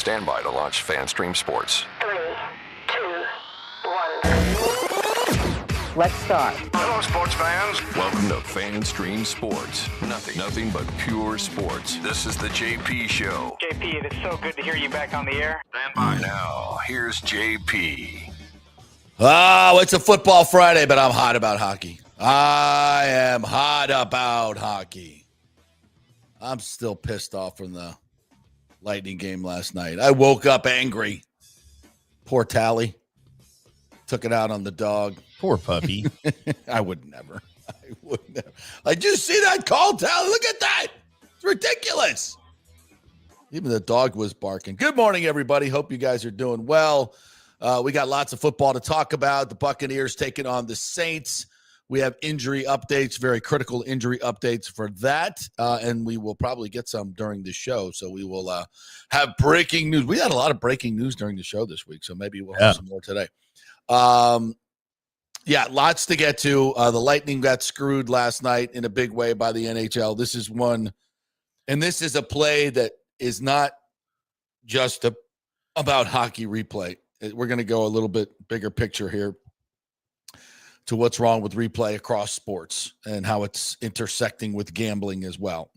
Stand by to launch FanStream Sports. 3, 2, 1. Let's start. Hello, sports fans. Welcome to FanStream Sports. Nothing but pure sports. This is the JP Show. JP, it is so good to hear you back on the air. Stand by now. Here's JP. Oh, it's a football Friday, but I'm hot about hockey. I am hot about hockey. I'm still pissed off from the Lightning game last night. I woke up angry. Poor Tally. Took it out on the dog. Poor puppy. I would never. Did you see that call, Tally? Look at that. It's ridiculous. Even the dog was barking. Good morning, everybody. Hope you guys are doing well. We got lots of football to talk about. The Buccaneers taking on the Saints. We have injury updates, very critical injury updates for that. And we will probably get some during the show. So we will have breaking news. We had a lot of breaking news during the show this week. So maybe we'll have some more today. Lots to get to. The Lightning got screwed last night in a big way by the NHL. This is one, and this is a play that is not just about hockey replay. We're going to go a little bit bigger picture here to what's wrong with replay across sports and how it's intersecting with gambling as well.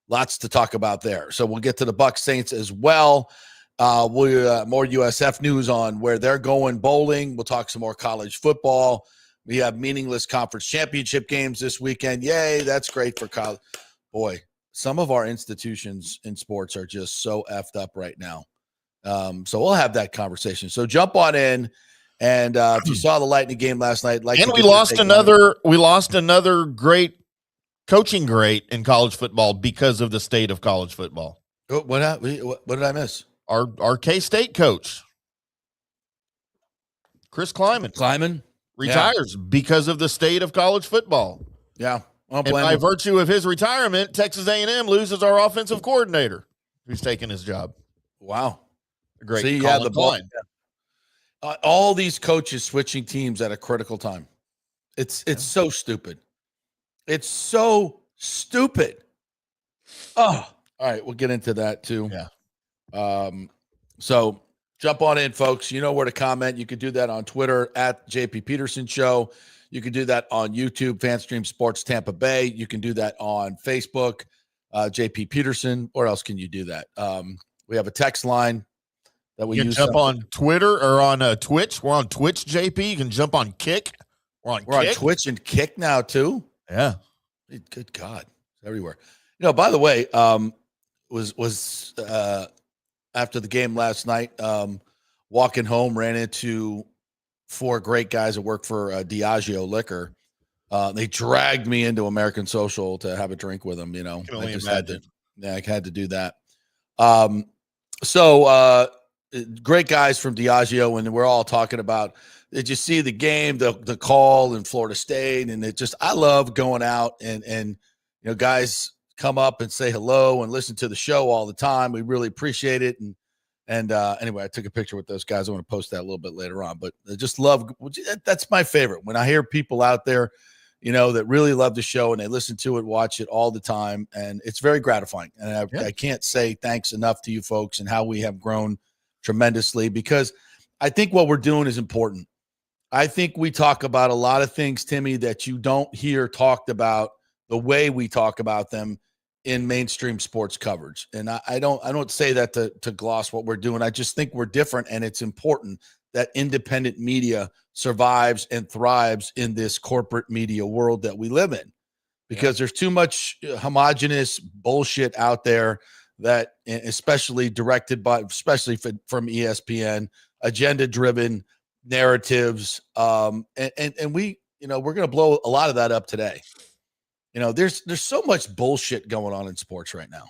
Lots to talk about there. So we'll get to the Bucs Saints as well. More USF news on where they're going bowling. We'll talk some more college football. We have meaningless conference championship games this weekend. Yay, that's great for college. Boy, some of our institutions in sports are just so effed up right now. So we'll have that conversation. So jump on in. And if you saw the Lightning game last night, we lost another great coaching great in college football because of the state of college football. What did I miss? Our K-State coach, Chris Kleiman retires because of the state of college football. Yeah. And by virtue of his retirement, Texas A&M loses our offensive coordinator who's taking his job. Wow. Great. See, yeah, the ball. All these coaches switching teams at a critical time. It's so stupid. It's so stupid. Oh, all right. We'll get into that too. Yeah. So jump on in, folks. You know where to comment. You can do that on Twitter at JP Peterson Show. You can do that on YouTube, FanStream Sports Tampa Bay. You can do that on Facebook, JP Peterson. Where else can you do that? We have a text line that we use. Jump on Twitter or on Twitch. We're on Twitch, JP. You can jump on Kick. We're on Twitch and Kick now too. Yeah. Good God, it's everywhere. By the way, was after the game last night, walking home, ran into 4 great guys that work for Diageo Liquor. They dragged me into American Social to have a drink with them. I just had to do that. Great guys from Diageo, and we're all talking about, did you see the game, the call in Florida State? And I love going out and guys come up and say hello and listen to the show all the time. We really appreciate it. And anyway, I took a picture with those guys. I want to post that a little bit later on, but I just love, that's my favorite. When I hear people out there, that really love the show and they listen to it, watch it all the time. And it's very gratifying. And I can't say thanks enough to you folks and how we have grown tremendously, because I think what we're doing is important. I think we talk about a lot of things, Timmy, that you don't hear talked about the way we talk about them in mainstream sports coverage. And I don't say that to gloss what we're doing. I just think we're different, and it's important that independent media survives and thrives in this corporate media world that we live in, because there's too much homogenous bullshit out there that, especially from ESPN, agenda-driven narratives, and we, we're going to blow a lot of that up today. There's so much bullshit going on in sports right now,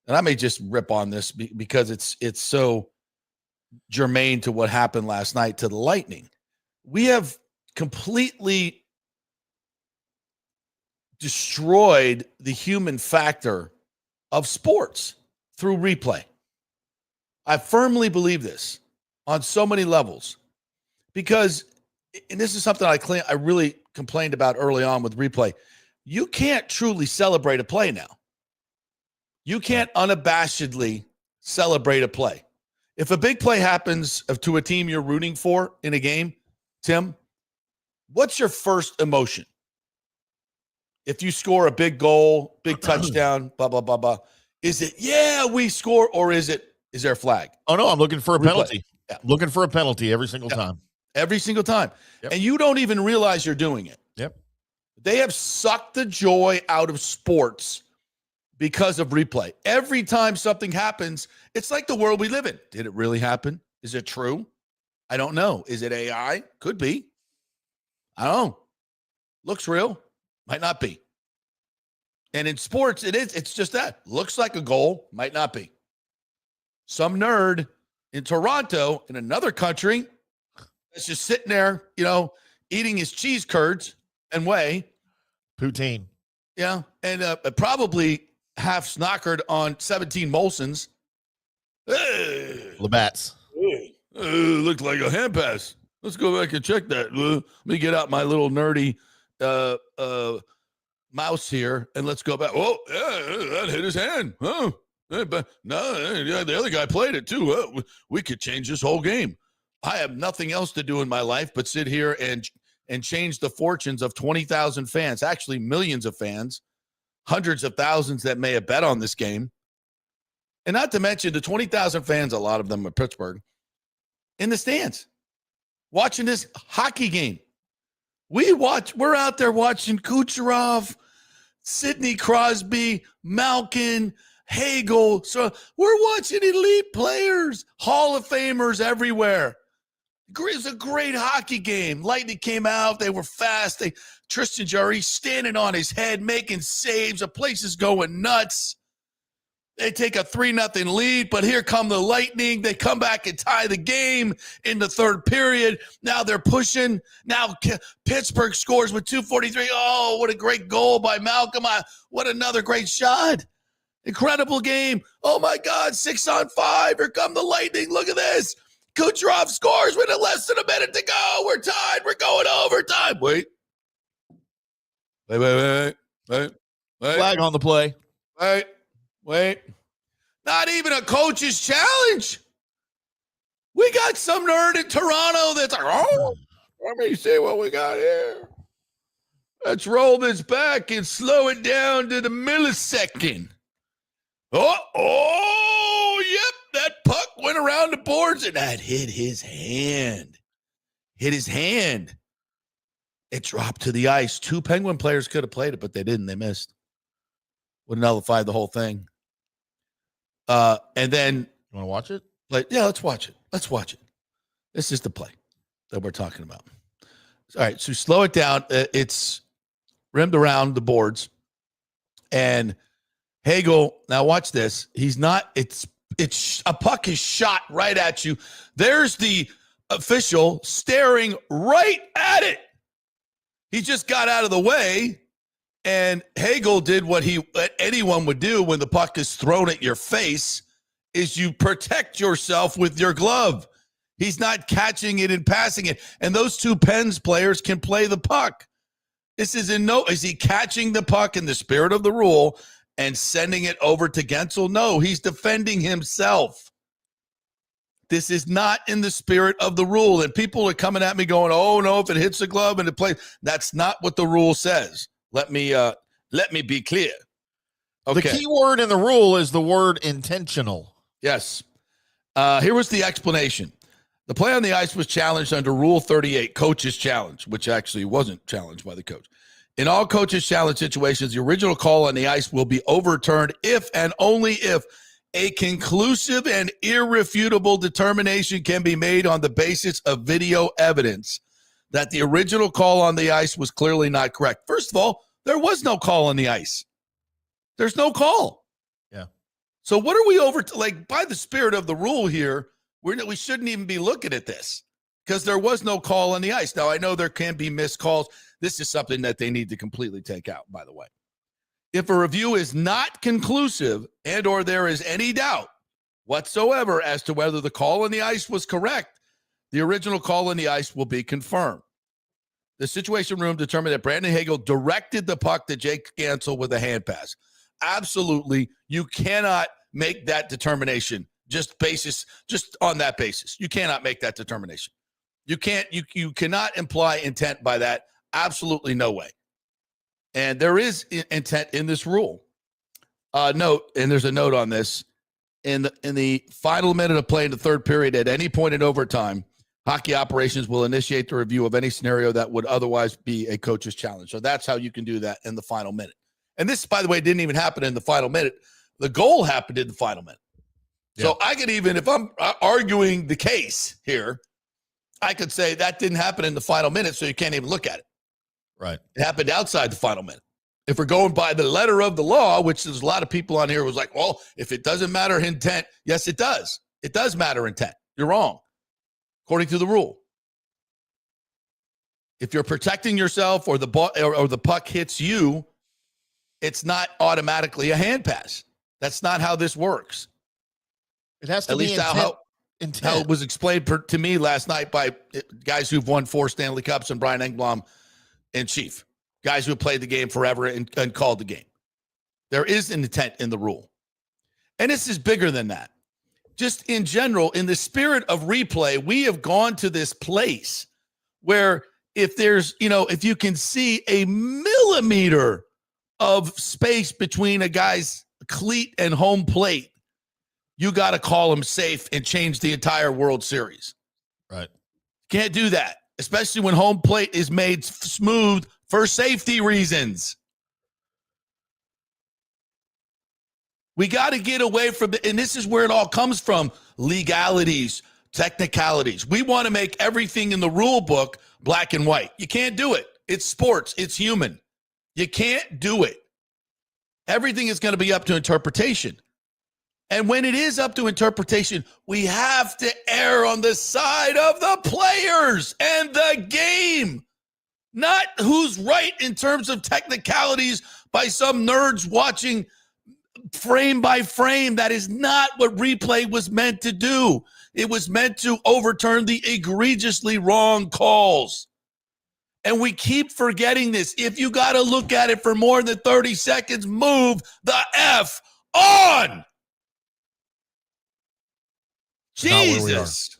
and I may just rip on this because it's so germane to what happened last night to the Lightning. We have completely destroyed the human factor of sports through replay. I firmly believe this on so many levels, because, and this is something I really complained about early on with replay, you can't truly celebrate a play now. You can't unabashedly celebrate a play. If a big play happens to a team you're rooting for in a game, Tim, what's your first emotion? If you score a big goal, big touchdown, blah, blah, blah, blah, is it, yeah, we score, or is there a flag? Oh, no, I'm looking for a penalty. Yeah. Looking for a penalty every single time. Every single time. Yep. And you don't even realize you're doing it. Yep. They have sucked the joy out of sports because of replay. Every time something happens, it's like the world we live in. Did it really happen? Is it true? I don't know. Is it AI? Could be. I don't know. Looks real. Might not be. And in sports, it is. It's just that. Looks like a goal. Might not be. Some nerd in Toronto, in another country, is just sitting there, eating his cheese curds and whey. Poutine. Yeah. And probably half snockered on 17 Molsons. Labatt's. Looked like a hand pass. Let's go back and check that. Let me get out my little nerdy mouse here, and let's go back. Oh, yeah, that hit his hand. Huh? But no, yeah, the other guy played it too. We could change this whole game. I have nothing else to do in my life but sit here and change the fortunes of 20,000 fans, actually millions of fans, hundreds of thousands that may have bet on this game. And not to mention the 20,000 fans, a lot of them are Pittsburgh, in the stands, watching this hockey game. We're out there watching Kucherov, Sidney Crosby, Malkin, Hagel. So we're watching elite players, Hall of Famers everywhere. It's a great hockey game. Lightning came out. They were fast. Tristan Wirfs standing on his head, making saves. The place is going nuts. They take a 3-0 lead, but here come the Lightning. They come back and tie the game in the third period. Now they're pushing. Now Pittsburgh scores with 2:43. Oh, what a great goal by Malcolm. What another great shot. Incredible game. Oh, my God, 6-on-5. Here come the Lightning. Look at this. Kucherov scores with less than a minute to go. We're tied. We're going overtime. Wait. Flag on the play. Wait. Not even a coach's challenge. We got some nerd in Toronto that's like, oh, let me see what we got here. Let's roll this back and slow it down to the millisecond. Oh, yep, that puck went around the boards and that hit his hand. It dropped to the ice. 2 Penguin players could have played it, but they didn't. They missed. Would nullify the whole thing. And then you want to watch it? Yeah, let's watch it. This is the play that we're talking about. All right, so slow it down. It's rimmed around the boards, and Hagel. Now watch this. He's not. It's a puck is shot right at you. There's the official staring right at it. He just got out of the way. And Hagel did what anyone would do when the puck is thrown at your face, is you protect yourself with your glove. He's not catching it and passing it. And those 2 Pens players can play the puck. Is he catching the puck in the spirit of the rule and sending it over to Gensel? No, he's defending himself. This is not in the spirit of the rule. And people are coming at me going, oh, no, if it hits the glove and it plays. That's not what the rule says. Let me be clear. Okay. The key word in the rule is the word intentional. Yes. Here was the explanation. The play on the ice was challenged under Rule 38, coach's challenge, which actually wasn't challenged by the coach. In all coach's challenge situations, the original call on the ice will be overturned if and only if a conclusive and irrefutable determination can be made on the basis of video evidence that the original call on the ice was clearly not correct. First of all, there was no call on the ice. There's no call. Yeah. So what are we by the spirit of the rule here, we shouldn't even be looking at this because there was no call on the ice. Now, I know there can be missed calls. This is something that they need to completely take out, by the way. If a review is not conclusive and or there is any doubt whatsoever as to whether the call on the ice was correct, the original call on the ice will be confirmed. The Situation Room determined that Brandon Hagel directed the puck to Jake Gensel with a hand pass. Absolutely, you cannot make that determination just on that basis. You cannot make that determination. You cannot imply intent by that. Absolutely no way. And there is intent in this rule. Note, and there's a note on this. In the final minute of play in the third period, at any point in overtime, hockey operations will initiate the review of any scenario that would otherwise be a coach's challenge. So that's how you can do that in the final minute. And this, by the way, didn't even happen in the final minute. The goal happened in the final minute. Yeah. So I could even, if I'm arguing the case here, I could say that didn't happen in the final minute, so you can't even look at it. Right. It happened outside the final minute. If we're going by the letter of the law, which there's a lot of people on here who was like, well, if it doesn't matter intent, yes, it does. It does matter intent. You're wrong, according to the rule. If you're protecting yourself or the ball or the puck hits you, it's not automatically a hand pass. That's not how this works. It has to be intent. How it was explained to me last night by guys who've won 4 Stanley Cups and Brian Engblom and Chief, guys who have played the game forever and called the game. There is an intent in the rule. And this is bigger than that. Just in general, in the spirit of replay, we have gone to this place where if there's, if you can see a millimeter of space between a guy's cleat and home plate, you got to call him safe and change the entire World Series. Right. Can't do that, especially when home plate is made smooth for safety reasons. We got to get away from it, and this is where it all comes from, legalities, technicalities. We want to make everything in the rule book black and white. You can't do it. It's sports. It's human. You can't do it. Everything is going to be up to interpretation. And when it is up to interpretation, we have to err on the side of the players and the game, not who's right in terms of technicalities by some nerds watching frame by frame. That is not what replay was meant to do. It was meant to overturn the egregiously wrong calls. And we keep forgetting this. If you got to look at it for more than 30 seconds, move the F on. Jesus.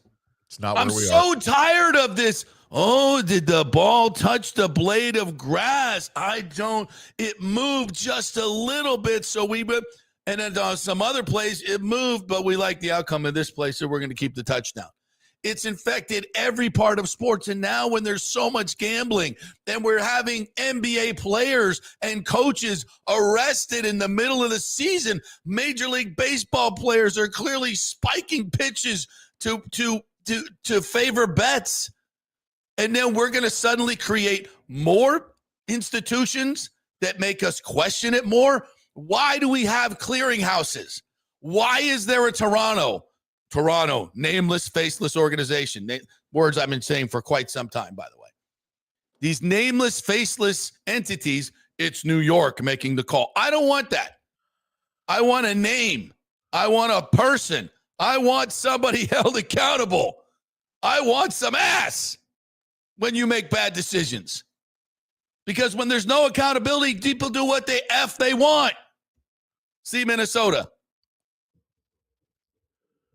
It's not where we are. I'm so tired of this. Oh, did the ball touch the blade of grass? It moved just a little bit. And then on some other plays, it moved, but we like the outcome of this play, so we're going to keep the touchdown. It's infected every part of sports. And now when there's so much gambling and we're having NBA players and coaches arrested in the middle of the season, Major League Baseball players are clearly spiking pitches to favor bets. And then we're going to suddenly create more institutions that make us question it more. Why do we have clearinghouses? Why is there a Toronto, nameless, faceless organization. Words I've been saying for quite some time, by the way. These nameless, faceless entities, it's New York making the call. I don't want that. I want a name. I want a person. I want somebody held accountable. I want some ass when you make bad decisions. Because when there's no accountability, people do what they want. See Minnesota.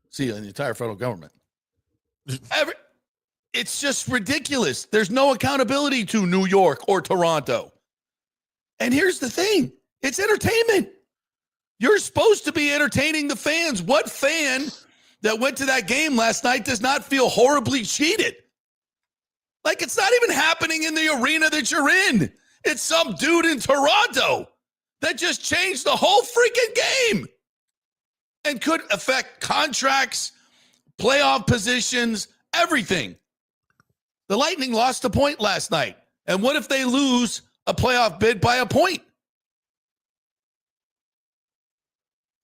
See the entire federal government. It's just ridiculous. There's no accountability to New York or Toronto. And here's the thing. It's entertainment. You're supposed to be entertaining the fans. What fan that went to that game last night does not feel horribly cheated? Like, it's not even happening in the arena that you're in. It's some dude in Toronto that just changed the whole freaking game and could affect contracts, playoff positions, everything. The Lightning lost a point last night. And what if they lose a playoff bid by a point?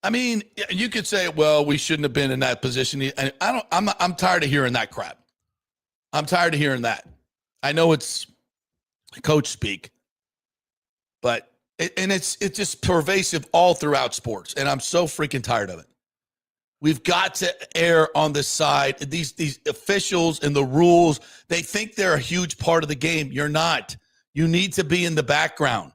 I mean, you could say, well, we shouldn't have been in that position. And I'm tired of hearing that crap. I'm tired of hearing that. I know it's coach speak, but it's just pervasive all throughout sports. And I'm so freaking tired of it. We've got to err on the side. These officials and the rules, they think they're a huge part of the game. You're not. You need to be in the background.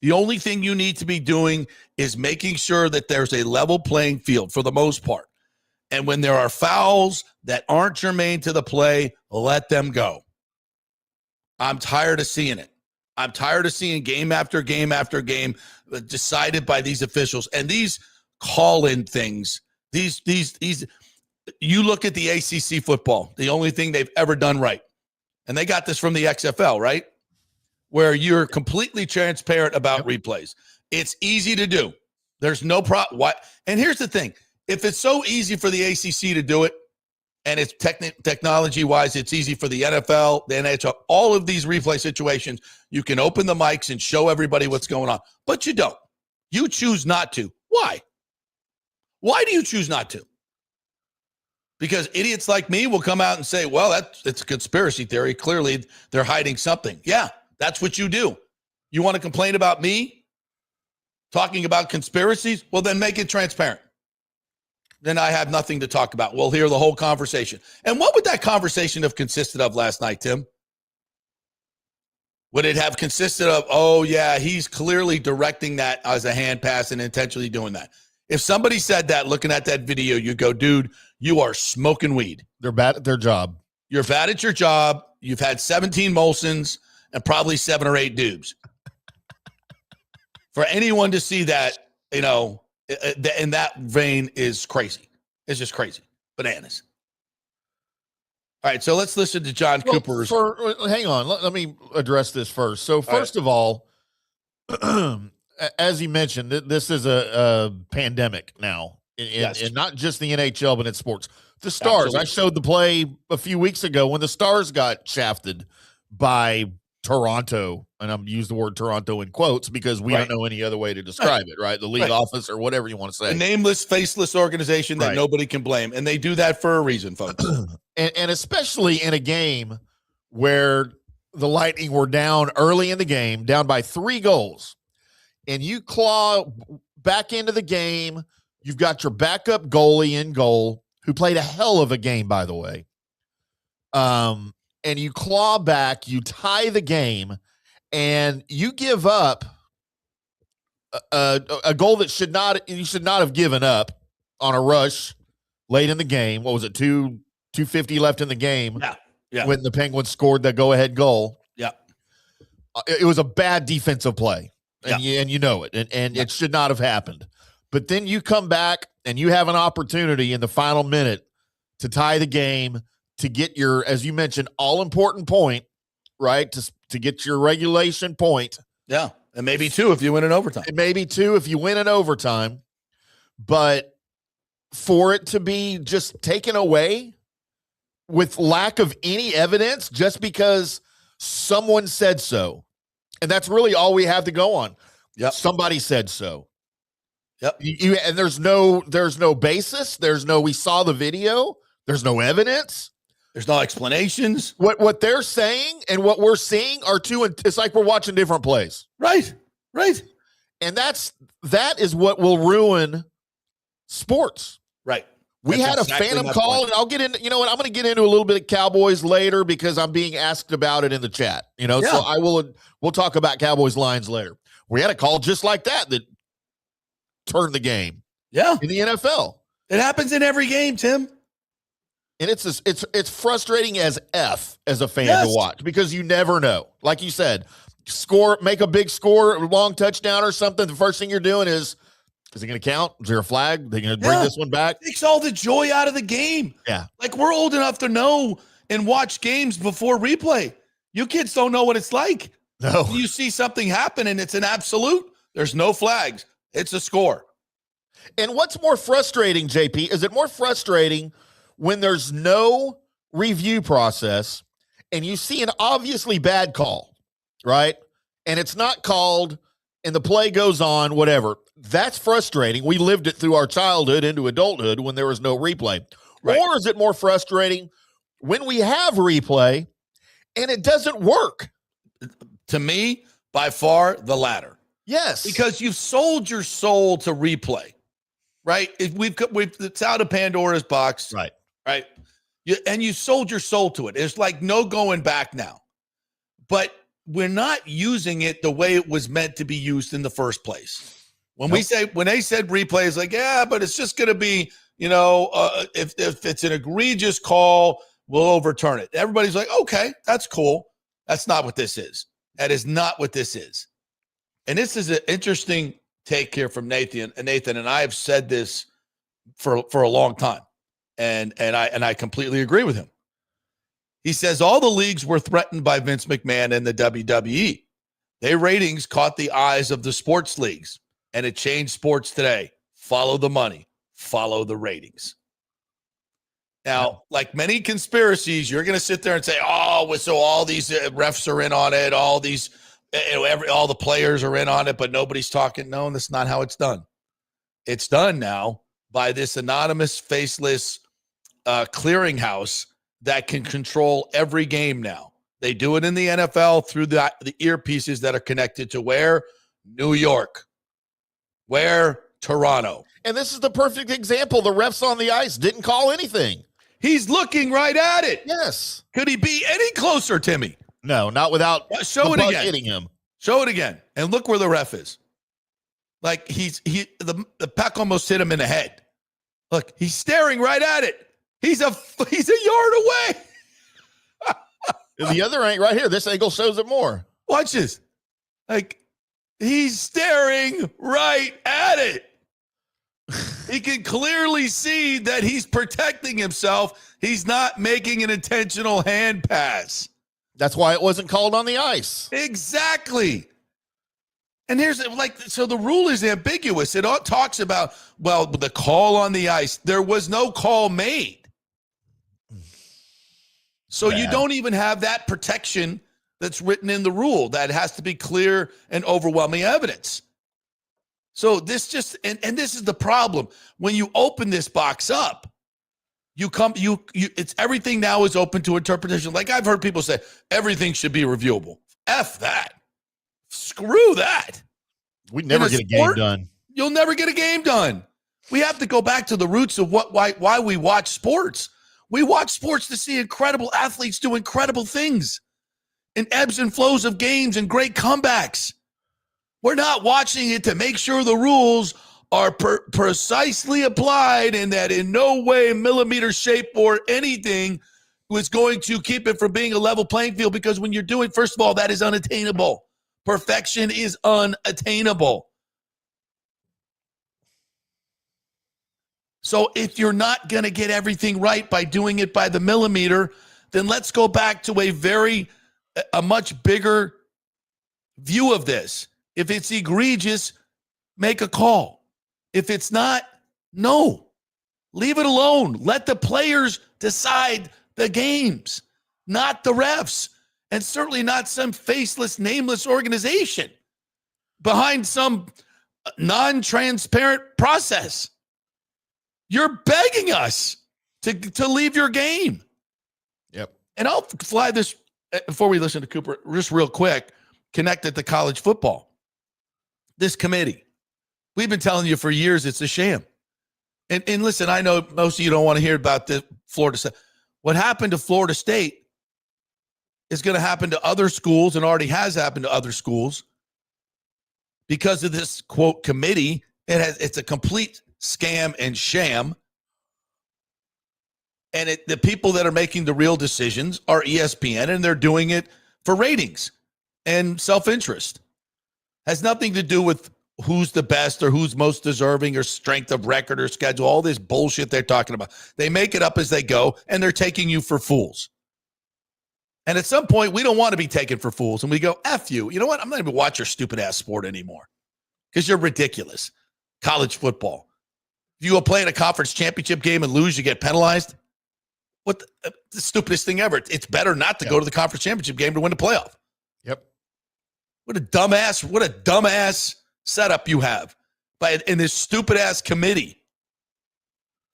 The only thing you need to be doing is making sure that there's a level playing field for the most part. And when there are fouls that aren't germane to the play, let them go. I'm tired of seeing it. I'm tired of seeing game after game after game decided by these officials. And these call-in things, these you look at the ACC football, the only thing they've ever done right. And they got this from the XFL, right? Where you're completely transparent about replays. It's easy to do. There's no problem. What? And here's the thing. If it's so easy for the ACC to do it, and it's technology-wise, it's easy for the NFL, the NHL, all of these replay situations, you can open the mics and show everybody what's going on. But you don't. You choose not to. Why? Why do you choose not to? Because idiots like me will come out and say, well, it's a conspiracy theory. Clearly, they're hiding something. Yeah, that's what you do. You want to complain about me talking about conspiracies? Well, then make it transparent. Then I have nothing to talk about. We'll hear the whole conversation. And what would that conversation have consisted of last night, Tim? Would it have consisted of, oh, yeah, he's clearly directing that as a hand pass and intentionally doing that? If somebody said that, looking at that video, you go, dude, you are smoking weed. They're bad at their job. You're bad at your job. You've had 17 Molsons and probably 7 or 8 dubs. For anyone to see that, in that vein is crazy. It's just crazy. Bananas. All right, so let's listen to John Cooper's. Hang on. Let me address this first. So first of all, as he mentioned, this is a pandemic now. And not just the NHL, but in sports. The Stars. Absolutely. I showed the play a few weeks ago when the Stars got shafted by Toronto, and I'm using the word Toronto in quotes because we don't know any other way to describe it, right? The league office or whatever you want to say. A nameless, faceless organization that nobody can blame, and they do that for a reason, folks. and especially in a game where the Lightning were down early in the game, down by 3 goals, and you claw back into the game. You've got your backup goalie in goal, who played a hell of a game, by the way. And you claw back, you tie the game, and you give up a goal that you should not have given up on a rush late in the game. What was it, 2:50 left in the game? Yeah. When the Penguins scored that go-ahead goal. Yeah. It was a bad defensive play, and you know it, and it should not have happened. But then you come back, and you have an opportunity in the final minute to tie the game, to get your, as you mentioned, all-important point, right, to get your regulation point. Yeah, and maybe 2 if you win in overtime. And maybe 2 if you win in overtime. But for it to be just taken away with lack of any evidence just because someone said so, and that's really all we have to go on. Yep. Somebody said so. Yep. And there's no basis. There's no, we saw the video. There's no evidence. There's no explanations. What they're saying and what we're seeing are it's like we're watching different plays. Right. And that is what will ruin sports. Right. We had a phantom call, and I'll get into, I'm going to get into a little bit of Cowboys later because I'm being asked about it in the chat, so we'll talk about Cowboys lines later. We had a call just like that turned the game. Yeah. In the NFL. It happens in every game, Tim. And it's frustrating as a fan to watch because you never know. Like you said, make a big score, long touchdown or something. The first thing you're doing is it going to count? Is there a flag? They're going to bring this one back? It takes all the joy out of the game. Yeah. Like, we're old enough to know and watch games before replay. You kids don't know what it's like. No. You see something happen and it's an absolute. There's no flags. It's a score. And what's more frustrating, JP, is it more frustrating when there's no review process and you see an obviously bad call, right? And it's not called and the play goes on, whatever. That's frustrating. We lived it through our childhood into adulthood when there was no replay. Right. Or is it more frustrating when we have replay and it doesn't work? To me, by far, the latter. Yes. Because you've sold your soul to replay, right? It's out of Pandora's box. Right. You sold your soul to it. There's like no going back now. But we're not using it the way it was meant to be used in the first place. When they said replays, like, yeah, but it's just going to be, if it's an egregious call, we'll overturn it. Everybody's like, okay, that's cool. That's not what this is. That is not what this is. And this is an interesting take here from Nathan, and I have said this for a long time, and I completely agree with him. He says all the leagues were threatened by Vince McMahon and the WWE. Their ratings caught the eyes of the sports leagues, and it changed sports today. Follow the money, follow the ratings. Now, like many conspiracies, you're going to sit there and say, "Oh, so all these refs are in on it, all these, all the players are in on it, but nobody's talking." No, that's not how it's done. It's done now by this anonymous, faceless clearinghouse that can control every game now. They do it in the NFL through the earpieces that are connected to where? New York. Where? Toronto. And this is the perfect example. The refs on the ice didn't call anything. He's looking right at it. Yes. Could he be any closer, Timmy? No, not without show it again. Hitting him. Show it again. And look where the ref is. Like the puck almost hit him in the head. Look, he's staring right at it. He's a yard away. The other ain't right here. This angle shows it more. Watch this. Like, he's staring right at it. He can clearly see that he's protecting himself. He's not making an intentional hand pass. That's why it wasn't called on the ice. Exactly. And so the rule is ambiguous. It all talks about, well, the call on the ice. There was no call made. So you don't even have that protection that's written in the rule. That has to be clear and overwhelming evidence. So this just, and this is the problem. When you open this box up, it's everything now is open to interpretation. Like I've heard people say, everything should be reviewable. F that. Screw that. We'd never get a game done. You'll never get a game done. We have to go back to the roots of why we watch sports. We watch sports to see incredible athletes do incredible things and ebbs and flows of games and great comebacks. We're not watching it to make sure the rules are precisely applied and that in no way, millimeter shape or anything was going to keep it from being a level playing field, because when you're doing, first of all, that is unattainable. Perfection is unattainable. So if you're not going to get everything right by doing it by the millimeter, then let's go back to a much bigger view of this. If it's egregious, make a call. If it's not, no. Leave it alone. Let the players decide the games, not the refs, and certainly not some faceless, nameless organization behind some non-transparent process. You're begging us to leave your game. Yep. And I'll fly this, before we listen to Cooper, just real quick, connected to college football. This committee, we've been telling you for years it's a sham. And listen, I know most of you don't want to hear about the Florida State. What happened to Florida State is going to happen to other schools and already has happened to other schools because of this, quote, committee. It's a complete scam and sham. And the people that are making the real decisions are ESPN, and they're doing it for ratings and self-interest. Has nothing to do with who's the best or who's most deserving or strength of record or schedule, all this bullshit they're talking about. They make it up as they go, and they're taking you for fools. And at some point, we don't want to be taken for fools, and we go, F you. You know what? I'm not even watch your stupid-ass sport anymore because you're ridiculous. College football. If you go play in a conference championship game and lose, you get penalized. What the stupidest thing ever. It's better not to go to the conference championship game to win the playoff. Yep. What a dumbass setup you have in this stupid ass committee.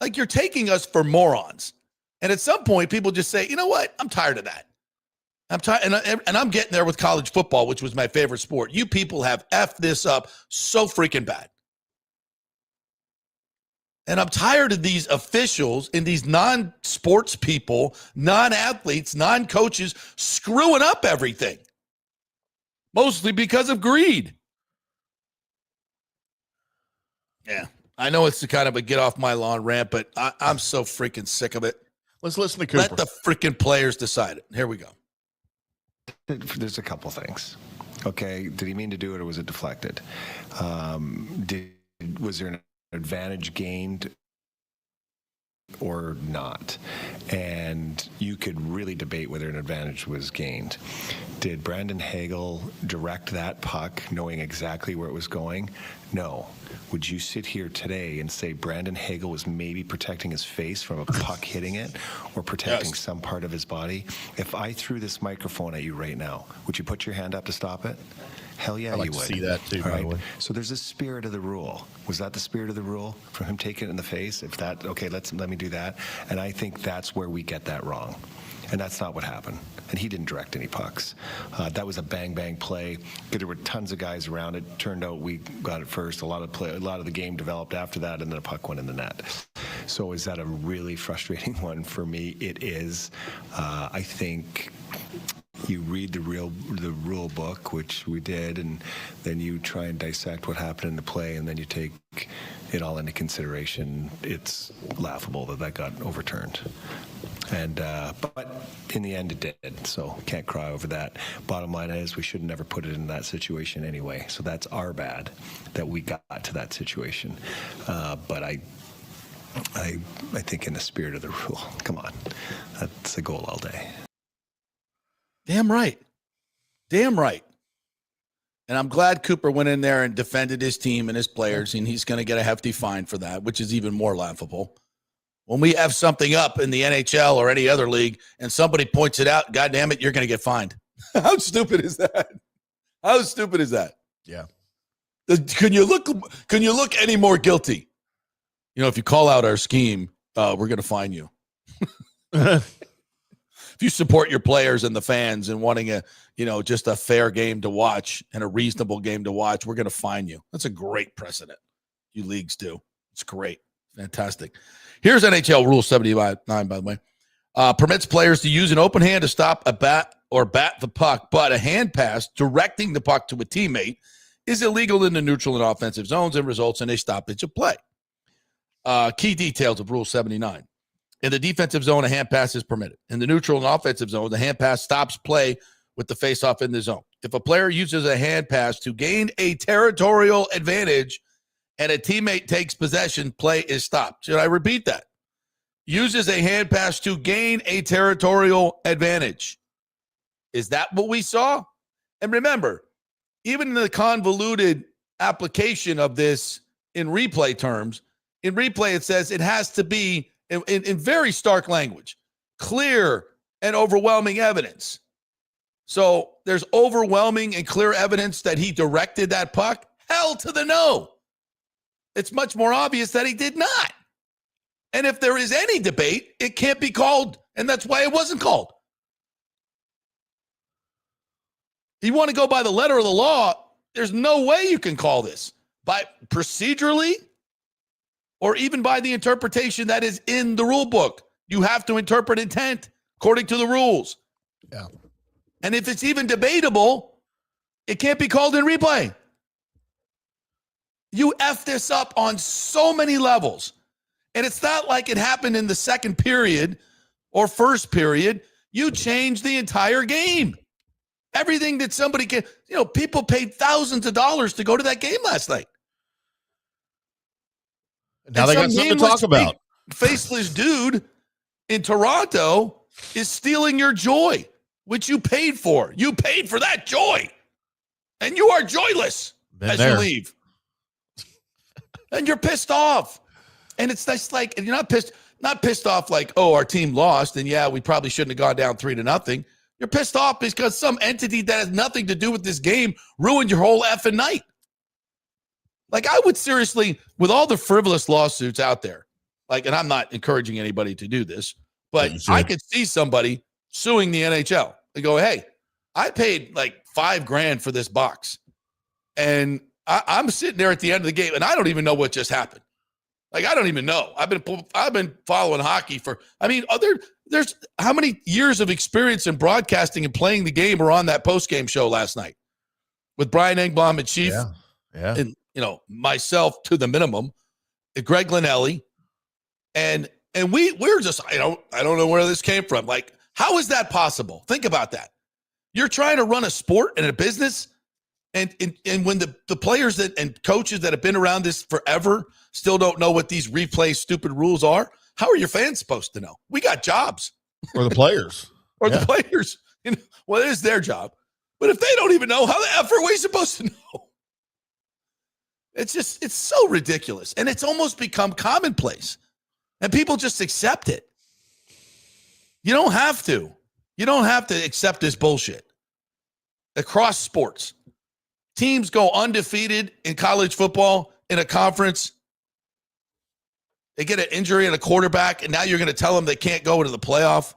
Like, you're taking us for morons. And at some point, people just say, you know what? I'm tired of that. I'm tired. And I'm getting there with college football, which was my favorite sport. You people have effed this up so freaking bad. And I'm tired of these officials and these non-sports people, non-athletes, non-coaches screwing up everything. mostly because of greed. Yeah, I know it's kind of a get off my lawn rant, but I'm so freaking sick of it. Let's listen to Cooper. Let the freaking players decide it. Here we go. There's a couple things. Okay, did he mean to do it or was it deflected? Was there an advantage gained or not? And you could really debate whether an advantage was gained. Did Brandon Hagel direct that puck knowing exactly where it was going? No. Would you sit here today and say Brandon Hagel was maybe protecting his face from a puck hitting it or protecting some part of his body? If I threw this microphone at you right now, would you put your hand up to stop it? Hell yeah, I like you to would. see that too, by the way. So there's a spirit of the rule. Was that the spirit of the rule for him taking it in the face? If that, okay, let me do that. And I think that's where we get that wrong. And that's not what happened. And he didn't direct any pucks. That was a bang play. There were tons of guys around it. Turned out we got it first. A lot of the game developed after that, and then a puck went in the net. So is that a really frustrating one for me? It is. I think you read the rule book, which we did, and then you try and dissect what happened in the play, and then you take it all into consideration. It's laughable that got overturned. And but in the end it did, so can't cry over that. Bottom line is we should never put it in that situation anyway, so that's our bad that we got to that situation. But I think in the spirit of the rule, come on, that's a goal all day. Damn right. And I'm glad Cooper went in there and defended his team and his players, and he's going to get a hefty fine for that, which is even more laughable. When we have something up in the NHL or any other league and somebody points it out, God damn it, you're going to get fined. How stupid is that? Yeah. Can you look any more guilty? You know, if you call out our scheme, we're going to fine you. If you support your players and the fans and wanting just a fair game to watch and a reasonable game to watch, we're going to fine you. That's a great precedent. You leagues do. It's great. Fantastic. Here's NHL Rule 79, by the way. Permits players to use an open hand to stop a bat or bat the puck, but a hand pass directing the puck to a teammate is illegal in the neutral and offensive zones and results in a stoppage of play. Key details of Rule 79. In the defensive zone, a hand pass is permitted. In the neutral and offensive zone, the hand pass stops play with the faceoff in the zone. If a player uses a hand pass to gain a territorial advantage and a teammate takes possession, play is stopped. Should I repeat that? Uses a hand pass to gain a territorial advantage. Is that what we saw? And remember, even in the convoluted application of this in replay terms, in replay it says it has to be, in very stark language, clear and overwhelming evidence. So there's overwhelming and clear evidence that he directed that puck? Hell to the no. It's much more obvious that he did not. And if there is any debate, it can't be called, and that's why it wasn't called. You want to go by the letter of the law, there's no way you can call this. By procedurally, or even by the interpretation that is in the rule book. You have to interpret intent according to the rules. Yeah. And if it's even debatable, it can't be called in replay. You F this up on so many levels. And it's not like it happened in the second period or first period. You changed the entire game. Everything that somebody can, people paid thousands of dollars to go to that game last night. Now they got something to talk about. Faceless dude in Toronto is stealing your joy, which you paid for. You paid for that joy. And you are joyless you leave. And you're pissed off. And it's just like, and you're not pissed off like, oh, our team lost. And yeah, we probably shouldn't have gone down 3-0. You're pissed off because some entity that has nothing to do with this game ruined your whole effing night. Like, I would seriously, with all the frivolous lawsuits out there, and I'm not encouraging anybody to do this, but I could see somebody suing the NHL and go, hey, I paid like $5,000 for this box. And I'm sitting there at the end of the game and I don't even know what just happened. Like, I don't even know. I've been following hockey there's how many years of experience in broadcasting and playing the game were on that post-game show last night? with Brian Engblom and Chief, Yeah. and myself to the minimum, Greg Linnelli, and we're just I don't know where this came from. Like, how is that possible? Think about that. You're trying to run a sport and a business, and when the players and coaches that have been around this forever still don't know what these replay stupid rules are, how are your fans supposed to know? We got jobs. Or the players. The players. Well, it is their job. But if they don't even know, how the F are we supposed to know? It's so ridiculous. And it's almost become commonplace. And people just accept it. You don't have to. You don't have to accept this bullshit. Across sports, teams go undefeated in college football in a conference. They get an injury in a quarterback, and now you're going to tell them they can't go into the playoff.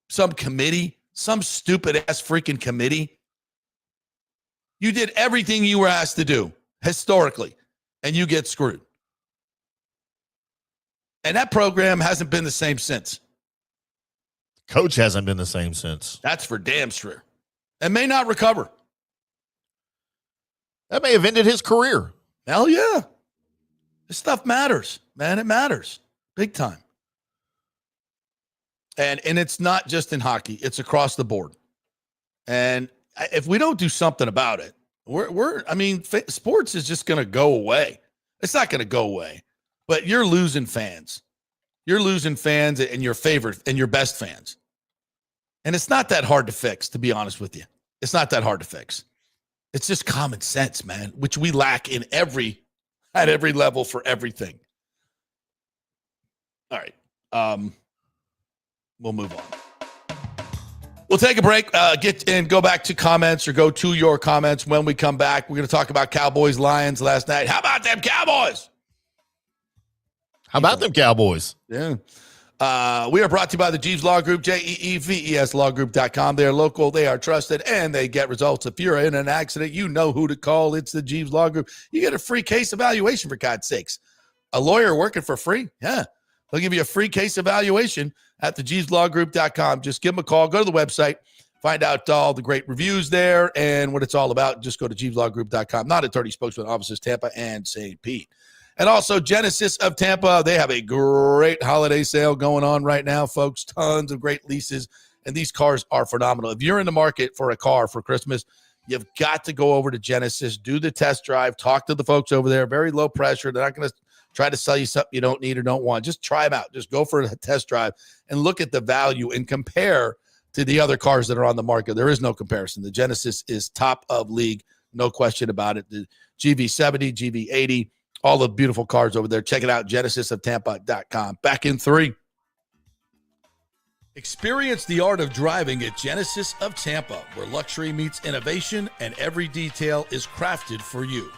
Some committee, some stupid-ass freaking committee. You did everything you were asked to do historically, and you get screwed. And that program hasn't been the same since. Coach hasn't been the same since. That's for damn sure. And may not recover. That may have ended his career. Hell yeah. This stuff matters, man. It matters big time. And it's not just in hockey. It's across the board. And if we don't do something about it, sports is just going to go away. It's not going to go away. But you're losing fans. You're losing fans and your favorite and your best fans. And it's not that hard to fix, to be honest with you. It's not that hard to fix. It's just common sense, man, which we lack at every level for everything. All right. We'll move on. We'll take a break, go back to comments or go to your comments. When we come back, we're going to talk about Cowboys-Lions last night. How about them Cowboys? How about them Cowboys? Yeah. We are brought to you by the Jeeves Law Group, JEEVES lawgroup.com. They are local, they are trusted, and they get results. If you're in an accident, you know who to call. It's the Jeeves Law Group. You get a free case evaluation, for God's sakes. A lawyer working for free? Yeah. They'll give you a free case evaluation at thejeeveslawgroup.com. Just give them a call. Go to the website. Find out all the great reviews there and what it's all about. Just go to jeeveslawgroup.com. Not attorney spokesman offices, Tampa and St. Pete. And also Genesis of Tampa. They have a great holiday sale going on right now, folks. Tons of great leases. And these cars are phenomenal. If you're in the market for a car for Christmas, you've got to go over to Genesis, do the test drive, talk to the folks over there. Very low pressure. They're not going to try to sell you something you don't need or don't want. Just try them out. Just go for a test drive and look at the value and compare to the other cars that are on the market. There is no comparison. The Genesis is top of league, no question about it. The GV70, GV80, all the beautiful cars over there. Check it out, genesisoftampa.com. Back in 3. Experience the art of driving at Genesis of Tampa, where luxury meets innovation and every detail is crafted for you.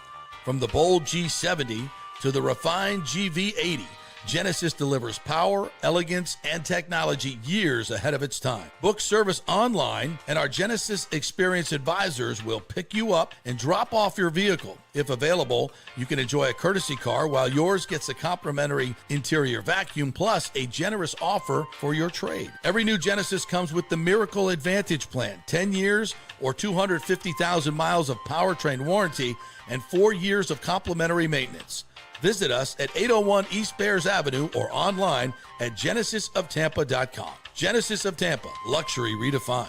From the bold G70 to the refined GV80, Genesis delivers power, elegance, and technology years ahead of its time. Book service online, and our Genesis Experience advisors will pick you up and drop off your vehicle. If available, you can enjoy a courtesy car while yours gets a complimentary interior vacuum plus a generous offer for your trade. Every new Genesis comes with the Miracle Advantage Plan, 10 years or 250,000 miles of powertrain warranty and 4 years of complimentary maintenance. Visit us at 801 East Bears Avenue or online at genesisoftampa.com. Genesis of Tampa, luxury redefined.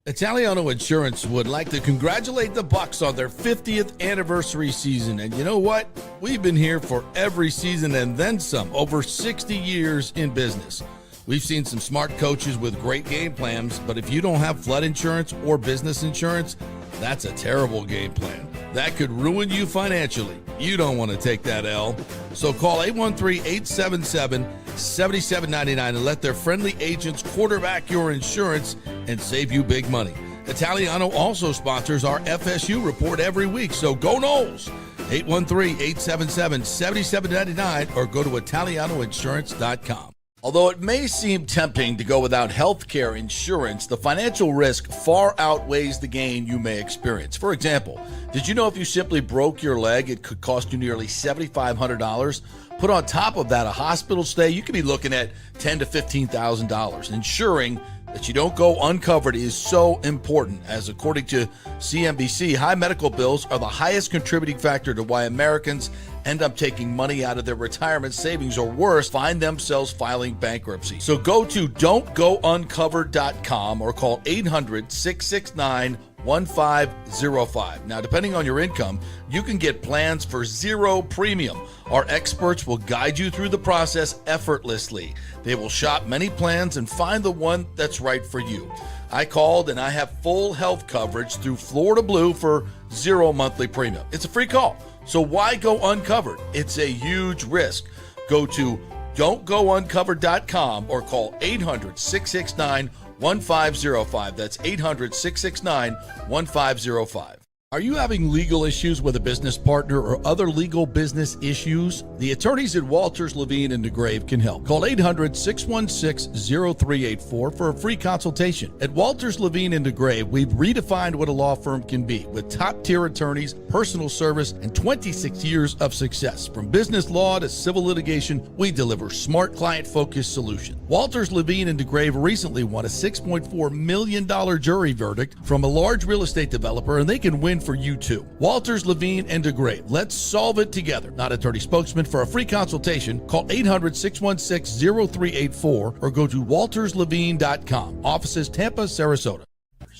Italiano Insurance would like to congratulate the Bucs on their 50th anniversary season. And you know what? We've been here for every season and then some, over 60 years in business. We've seen some smart coaches with great game plans, but if you don't have flood insurance or business insurance, that's a terrible game plan. That could ruin you financially. You don't want to take that L. So call 813-877-7799 and let their friendly agents quarterback your insurance and save you big money. Italiano also sponsors our FSU report every week, so go Noles. 813-877-7799 or go to italianoinsurance.com. Although it may seem tempting to go without health care insurance, the financial risk far outweighs the gain you may experience. For example, did you know if you simply broke your leg, it could cost you nearly $7,500? Put on top of that a hospital stay, you could be looking at $10,000 to $15,000. Insuring that you don't go uncovered is so important, as according to CNBC, high medical bills are the highest contributing factor to why Americans end up taking money out of their retirement savings, or worse, find themselves filing bankruptcy. So go to don'tgouncovered.com or call 800-669-1505. Now, depending on your income, you can get plans for zero premium. Our experts will guide you through the process effortlessly. They will shop many plans and find the one that's right for you. I called and I have full health coverage through Florida Blue for zero monthly premium. It's a free call. So why go uncovered? It's a huge risk. Go to don'tgouncovered.com or call 800-669-1505. That's 800-669-1505. Are you having legal issues with a business partner or other legal business issues? The attorneys at Walters, Levine, and DeGrave can help. Call 800-616-0384 for a free consultation. At Walters, Levine, and DeGrave, we've redefined what a law firm can be with top-tier attorneys, personal service, and 26 years of success. From business law to civil litigation, we deliver smart, client-focused solutions. Walters, Levine, and DeGrave recently won a $6.4 million jury verdict from a large real estate developer, and they can win for you too. Walters, Levine, and DeGrave. Let's solve it together. Not attorney spokesman. For a free consultation, call 800-616-0384 or go to walterslevine.com. Offices Tampa, Sarasota.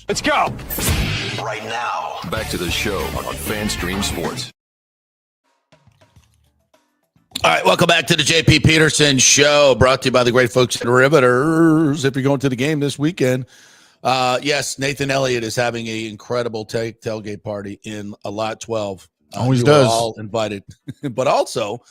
Let's go. Right now, back to the show on FanStream Sports. All right, welcome back to the JP Peterson Show, brought to you by the great folks at Riveters. If you're going to the game this weekend, yes, Nathan Elliott is having an incredible tailgate party in a Lot 12. Always does. All invited, but also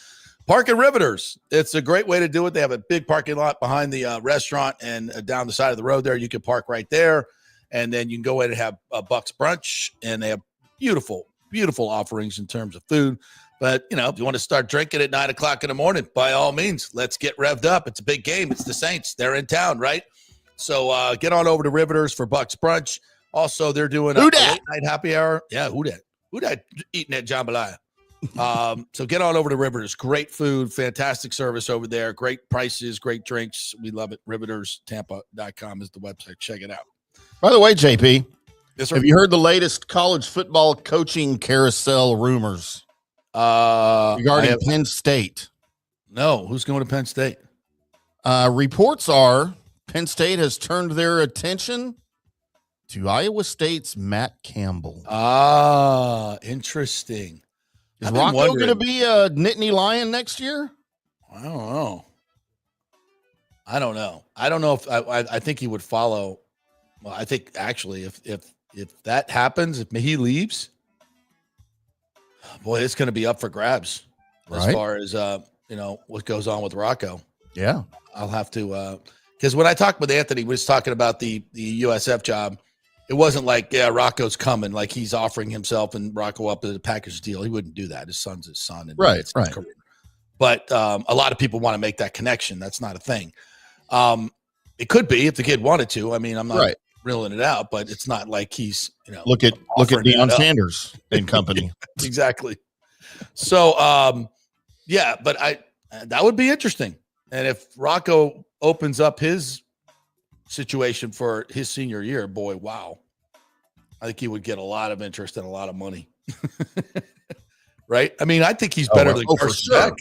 Park at Riveters. It's a great way to do it. They have a big parking lot behind the restaurant, and down the side of the road there, you can park right there, and then you can go in and have a Bucs brunch, and they have beautiful, beautiful offerings in terms of food. But, you know, if you want to start drinking at 9 o'clock in the morning, by all means, let's get revved up. It's a big game. It's the Saints. They're in town, right? So get on over to Riveters for Bucs brunch. Also, they're doing a late night happy hour. Yeah, who that? Who that eating at jambalaya? So get on over to Riveters. Great food, fantastic service over there. Great prices, great drinks. We love it. RivetersTampa.com is the website. Check it out. By the way, JP, Yes, sir. have you heard the latest college football coaching carousel rumors regarding Penn State? No, who's going to Penn State? Reports are Penn State has turned their attention to Iowa State's Matt Campbell. Interesting. Is Rocco going to be a Nittany Lion next year? I don't know. I don't know if I think he would follow. Well, I think actually if that happens, if he leaves, boy, it's going to be up for grabs as far as what goes on with Rocco. Yeah, I'll have to because when I talked with Anthony, we was talking about the USF job. It wasn't like, yeah, Rocco's coming, like he's offering himself and Rocco up as a package deal. He wouldn't do that. His son's his son. And right. His career. But a lot of people want to make that connection. That's not a thing. It could be if the kid wanted to. I mean, I'm not reeling it out, but it's not like he's, look at Deion Sanders and company. Exactly. So, but that would be interesting. And if Rocco opens up his situation for his senior year, boy, wow. I think he would get a lot of interest and a lot of money. Right? I mean, I think he's better than Carson Beck.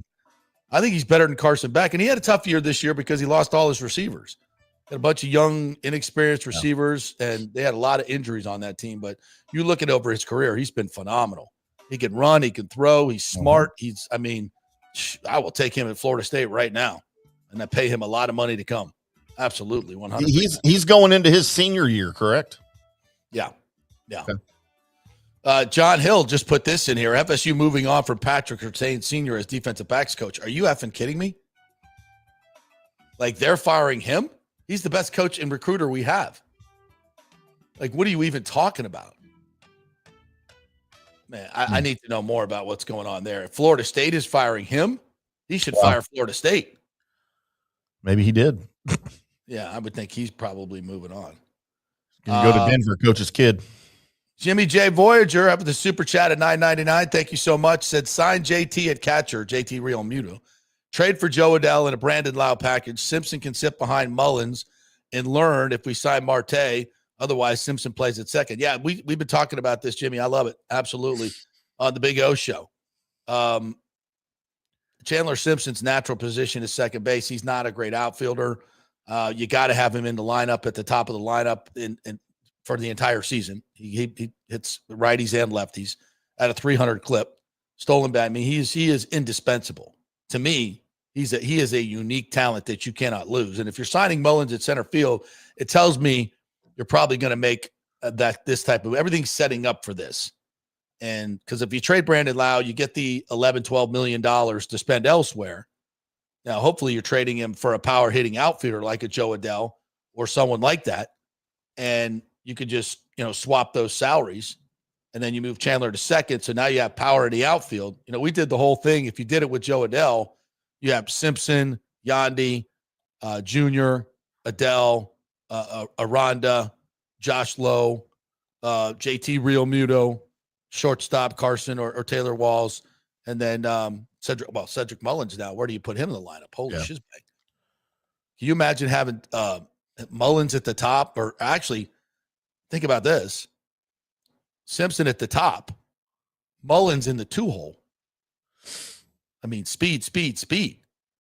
I think he's better than Carson Beck. And he had a tough year this year because he lost all his receivers. Had a bunch of young, inexperienced receivers, and they had a lot of injuries on that team. But you look at over his career, he's been phenomenal. He can run, he can throw, he's smart. I will take him at Florida State right now, and I pay him a lot of money to come. Absolutely, 100%. He's going into his senior year, correct? Yeah. Okay. John Hill just put this in here. FSU moving on from Patrick Surtain Sr. as defensive backs coach. Are you effing kidding me? Like, they're firing him? He's the best coach and recruiter we have. Like, what are you even talking about? Man, I need to know more about what's going on there. If Florida State is firing him, he should fire Florida State. Maybe he did. Yeah, I would think he's probably moving on. Going to go to Denver, coach his kid. Jimmy J. Voyager up with the super chat at $9.99. Thank you so much. Said sign JT at catcher, JT Real Muto. Trade for Joe Adell in a Brandon Lau package. Simpson can sit behind Mullins and learn if we sign Marte. Otherwise, Simpson plays at second. Yeah, we've been talking about this, Jimmy. I love it. Absolutely. On the Big O show. Chandler Simpson's natural position is second base. He's not a great outfielder. You got to have him in the lineup at the top of the lineup for the entire season. He hits righties and lefties at a 300 clip. Stolen bat. I mean, he is indispensable. To me, he is a unique talent that you cannot lose. And if you're signing Mullins at center field, it tells me you're probably going to make this type of everything's setting up for this. And because if you trade Brandon Lau, you get the $11-12 million to spend elsewhere. Now, hopefully you're trading him for a power hitting outfielder like a Joe Adell or someone like that. And you could just, swap those salaries. And then you move Chandler to second. So now you have power in the outfield. We did the whole thing. If you did it with Joe Adell, you have Simpson, Yandy, Jr., Adell, Aranda, Josh Lowe, JT Realmuto, shortstop Carson or Taylor Walls, and then Cedric Mullins now. Where do you put him in the lineup? Holy shit. Can you imagine having Mullins at the top? Or actually, think about this. Simpson at the top, Mullins in the 2-hole. I mean, speed.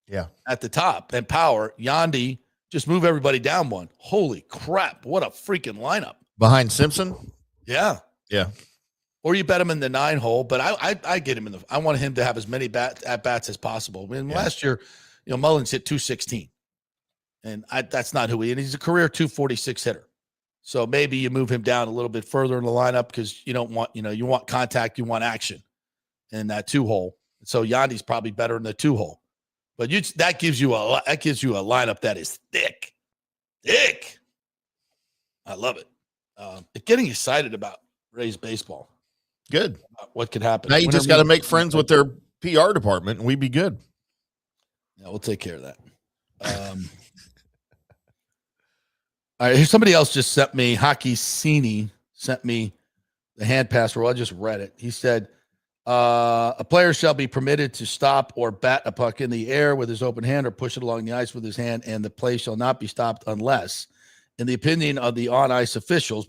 Yeah. At the top and power. Yandy, just move everybody down one. Holy crap. What a freaking lineup. Behind Simpson? Yeah. Yeah. Or you bet him in the 9-hole, but I get him I want him to have as many at bats as possible. I mean, last year, Mullins hit 216. And that's not who he is. And he's a career 246 hitter. So maybe you move him down a little bit further in the lineup because you don't want, you want contact, you want action in that 2-hole. So Yandy's probably better in the 2-hole. But that gives you a lineup that is thick. I love it. It's getting excited about Rays baseball. Good. What could happen? Now you just got to make friends with their PR department and we'd be good. Yeah, we'll take care of that. All right, here's somebody else just sent me, Hockey Cini sent me the hand pass rule. I just read it. He said, a player shall be permitted to stop or bat a puck in the air with his open hand or push it along the ice with his hand, and the play shall not be stopped unless, in the opinion of the on-ice officials,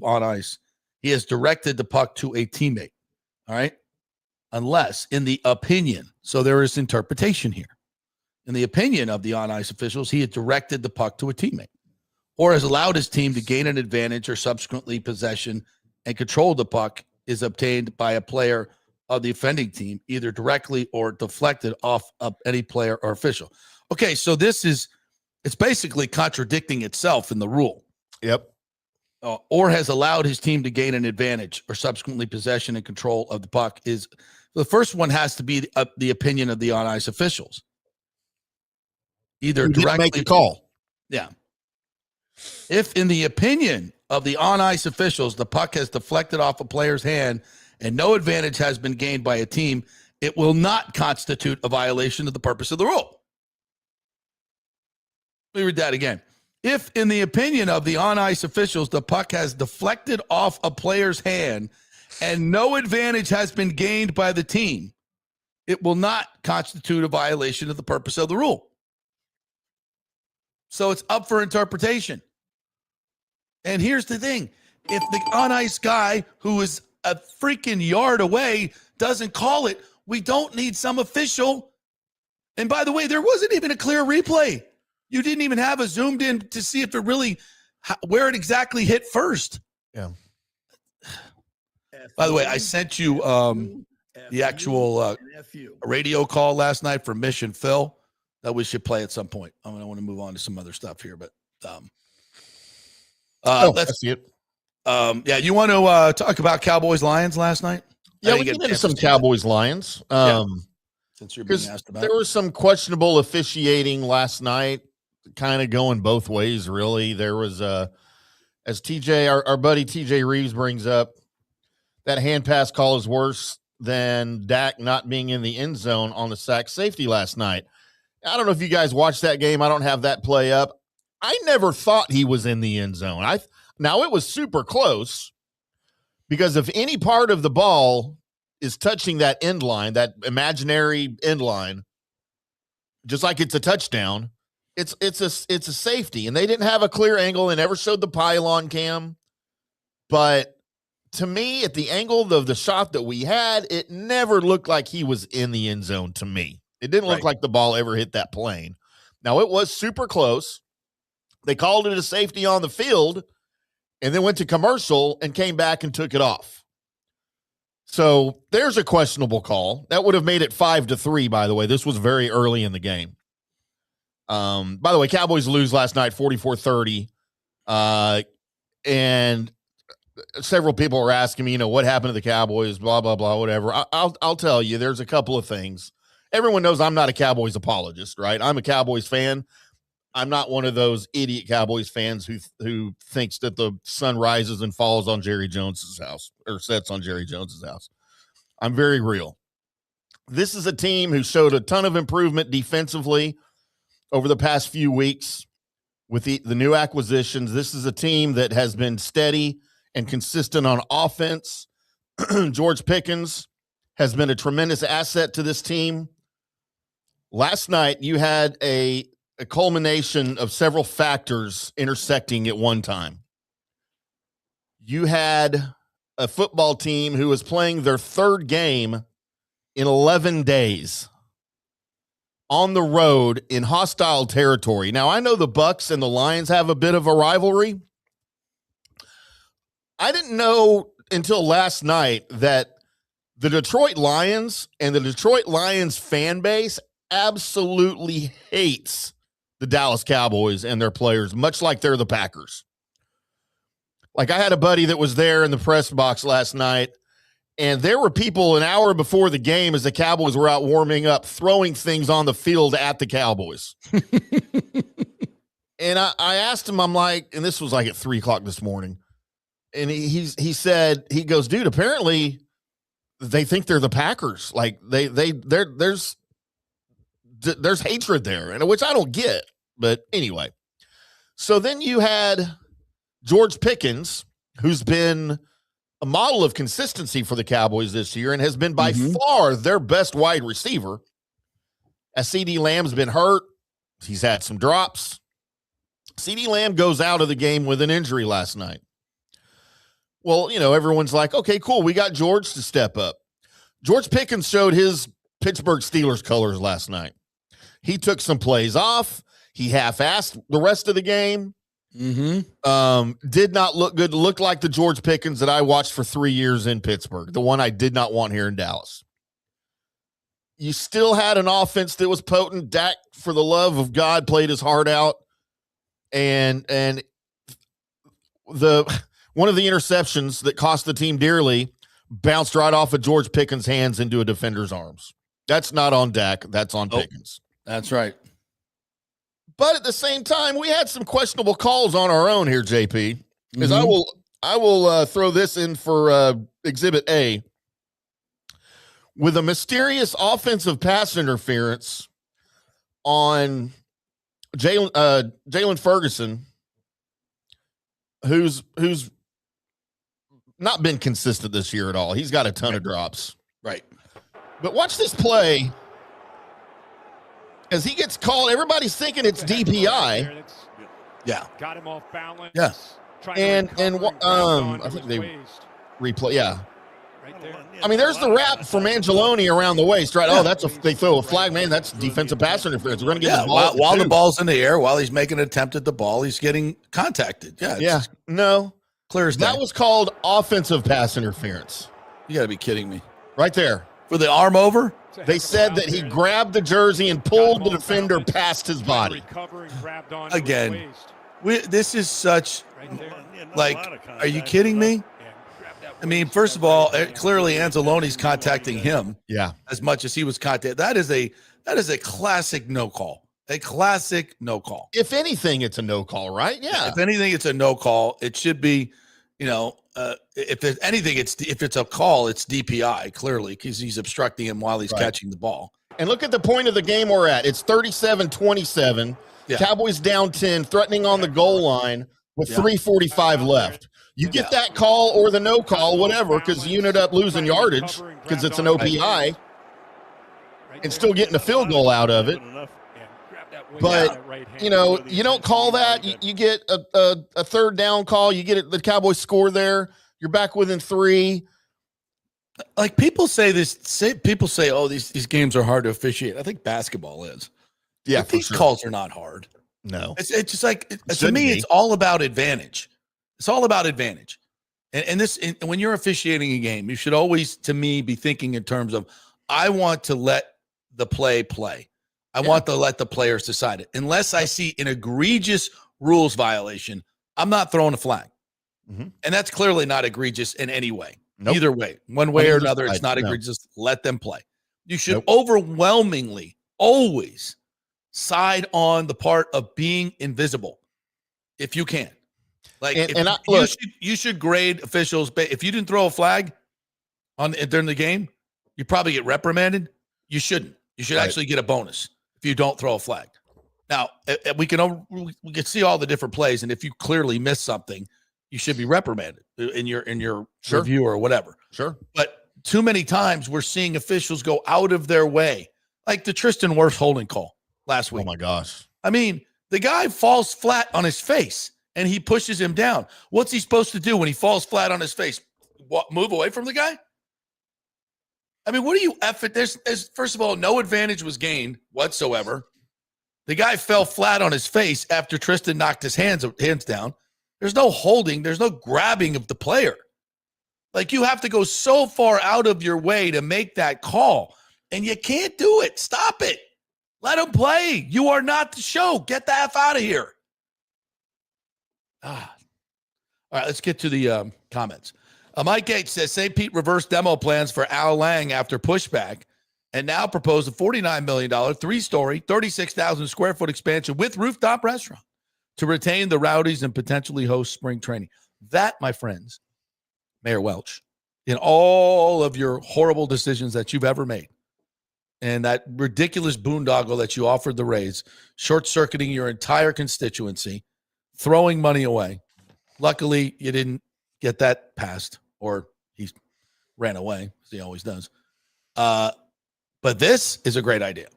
he has directed the puck to a teammate. All right? Unless, in the opinion, so there is interpretation here. In the opinion of the on-ice officials, he had directed the puck to a teammate or has allowed his team to gain an advantage or subsequently possession and control the puck is obtained by a player of the offending team, either directly or deflected off of any player or official. Okay, so it's basically contradicting itself in the rule. Yep. Or has allowed his team to gain an advantage or subsequently possession and control of the puck is the first one has to be the opinion of the on-ice officials. Either directly make a call. Yeah. If in the opinion of the on-ice officials, the puck has deflected off a player's hand and no advantage has been gained by a team, it will not constitute a violation of the purpose of the rule. Let me read that again. If in the opinion of the on-ice officials, the puck has deflected off a player's hand and no advantage has been gained by the team, it will not constitute a violation of the purpose of the rule. So it's up for interpretation. And here's the thing. If the on-ice guy who is a freaking yard away doesn't call it, we don't need some official. And by the way, there wasn't even a clear replay. You didn't even have a zoomed in to see if it really, where it exactly hit first. Yeah. By the way, I sent you the actual radio call last night from Mission Phil that we should play at some point. I want to move on to some other stuff here, but let's see it. Yeah, you want to talk about Cowboys-Lions last night? Yeah, we get into some Cowboys-Lions. Since you're being asked about there was some questionable officiating last night, kind of going both ways, really. There was, as TJ, our buddy TJ Reeves brings up, that hand pass call is worse than Dak not being in the end zone on the sack safety last night. I don't know if you guys watched that game. I don't have that play up. I never thought he was in the end zone. Now, it was super close because if any part of the ball is touching that end line, that imaginary end line, just like it's a touchdown, It's a safety, and they didn't have a clear angle. They never showed the pylon cam. But to me, at the angle of the shot that we had, it never looked like he was in the end zone to me. It didn't look like the ball ever hit that plane. Now, it was super close. They called it a safety on the field and then went to commercial and came back and took it off. So there's a questionable call. That would have made it 5-3, by the way. This was very early in the game. By the way, Cowboys lose last night 44-30. And several people were asking me, what happened to the Cowboys, blah, blah, blah, whatever. I'll tell you, there's a couple of things. Everyone knows I'm not a Cowboys apologist, right? I'm a Cowboys fan. I'm not one of those idiot Cowboys fans who thinks that the sun rises and falls on Jerry Jones's house or sets on Jerry Jones's house. I'm very real. This is a team who showed a ton of improvement defensively over the past few weeks with the new acquisitions. This is a team that has been steady and consistent on offense. George Pickens has been a tremendous asset to this team. Last night, you had a culmination of several factors intersecting at one time. You had a football team who was playing their third game in 11 days on the road in hostile territory. Now, I know the Bucs and the Lions have a bit of a rivalry. I didn't know until last night that the Detroit Lions and the Detroit Lions fan base absolutely hates the Dallas Cowboys and their players, much like they're the Packers. Like, I had a buddy that was there in the press box last night, and there were people an hour before the game as the Cowboys were out warming up, throwing things on the field at the Cowboys. And I asked him, I'm like, and this was like at 3:00 this morning, and he said, he goes, dude, apparently they think they're the Packers. Like there's hatred there, and which I don't get. But anyway, so then you had George Pickens, who's been a model of consistency for the Cowboys this year and has been by far their best wide receiver. As CeeDee Lamb's been hurt, he's had some drops. CeeDee Lamb goes out of the game with an injury last night. Well, everyone's like, okay, cool, we got George to step up. George Pickens showed his Pittsburgh Steelers colors last night. He took some plays off. He half-assed the rest of the game. Did not look good. Looked like the George Pickens that I watched for 3 years in Pittsburgh, the one I did not want here in Dallas. You still had an offense that was potent. Dak, for the love of God, played his heart out. And one of the interceptions that cost the team dearly bounced right off of George Pickens' hands into a defender's arms. That's not on Dak. That's on Pickens. That's right. But at the same time, we had some questionable calls on our own here, JP. Because I will throw this in for Exhibit A. With a mysterious offensive pass interference on Jalen Ferguson, who's not been consistent this year at all. He's got a ton of drops. Right. But watch this play. As he gets called, everybody's thinking it's DPI. Yeah. Got him off balance. Yeah. And I think they replay. Yeah. Right there. I mean, there's the wrap from Angeloni around the waist, right? Oh, they throw a flag, man. That's defensive pass interference. We're going to get the ball. While the ball's in the air, while he's making an attempt at the ball, he's getting contacted. Yeah. No. Clear as day. That was called offensive pass interference. You got to be kidding me. Right there. For the arm over? They said that he grabbed the jersey and pulled the defender past his body. Again, this is such, like, are you kidding me? I mean, first of all, clearly Anzalone's contacting him. Yeah. As much as he was contacted. That is a classic no call. A classic no call. If anything, it's a no call, right? Yeah. If anything, it's a no call. It should be, if there's anything, if it's a call, it's DPI, clearly, because he's obstructing him while he's catching the ball. And look at the point of the game we're at. It's 37-27. Yeah. Cowboys down 10, threatening on the goal line with 3:45 left. You get that call or the no call, whatever, because you ended up losing yardage because it's an OPI and still getting a field goal out of it. But, you don't call that. You get a third down call. You get the Cowboys score there. You're back within 3. Like people say people say, oh, these games are hard to officiate. I think basketball is. Yeah, these calls are not hard. No. It's just like, to me, it's all about advantage. It's all about advantage. And when you're officiating a game, you should always, to me, be thinking in terms of, I want to let the play. I want to let the players decide it. Unless I see an egregious rules violation, I'm not throwing a flag. Mm-hmm. And that's clearly not egregious in any way. Nope. Either way, one way or another, it's not egregious. Let them play. You should overwhelmingly always side on the part of being invisible if you can. Like, you should grade officials. If you didn't throw a flag during the game, you probably get reprimanded. You shouldn't. You should actually get a bonus if you don't throw a flag. Now, we can see all the different plays, and if you clearly miss something, you should be reprimanded in your review or whatever. Sure. But too many times we're seeing officials go out of their way, like the Tristan Wirfs holding call last week. Oh my gosh! I mean, the guy falls flat on his face, and he pushes him down. What's he supposed to do when he falls flat on his face? Move away from the guy? I mean, what do you effort? There's first of all, no advantage was gained whatsoever. The guy fell flat on his face after Tristan knocked his hands down. There's no holding. There's no grabbing of the player. Like, you have to go so far out of your way to make that call, and you can't do it. Stop it. Let him play. You are not the show. Get the F out of here. All right, let's get to the comments. Mike H says St. Pete reversed demo plans for Al Lang after pushback and now propose a $49 million, 3-story, 36,000 square foot expansion with rooftop restaurant to retain the Rowdies and potentially host spring training. That, my friends, Mayor Welch, in all of your horrible decisions that you've ever made and that ridiculous boondoggle that you offered the Rays, short-circuiting your entire constituency, throwing money away. Luckily, you didn't get that passed, or he ran away, as he always does. But this is a great idea.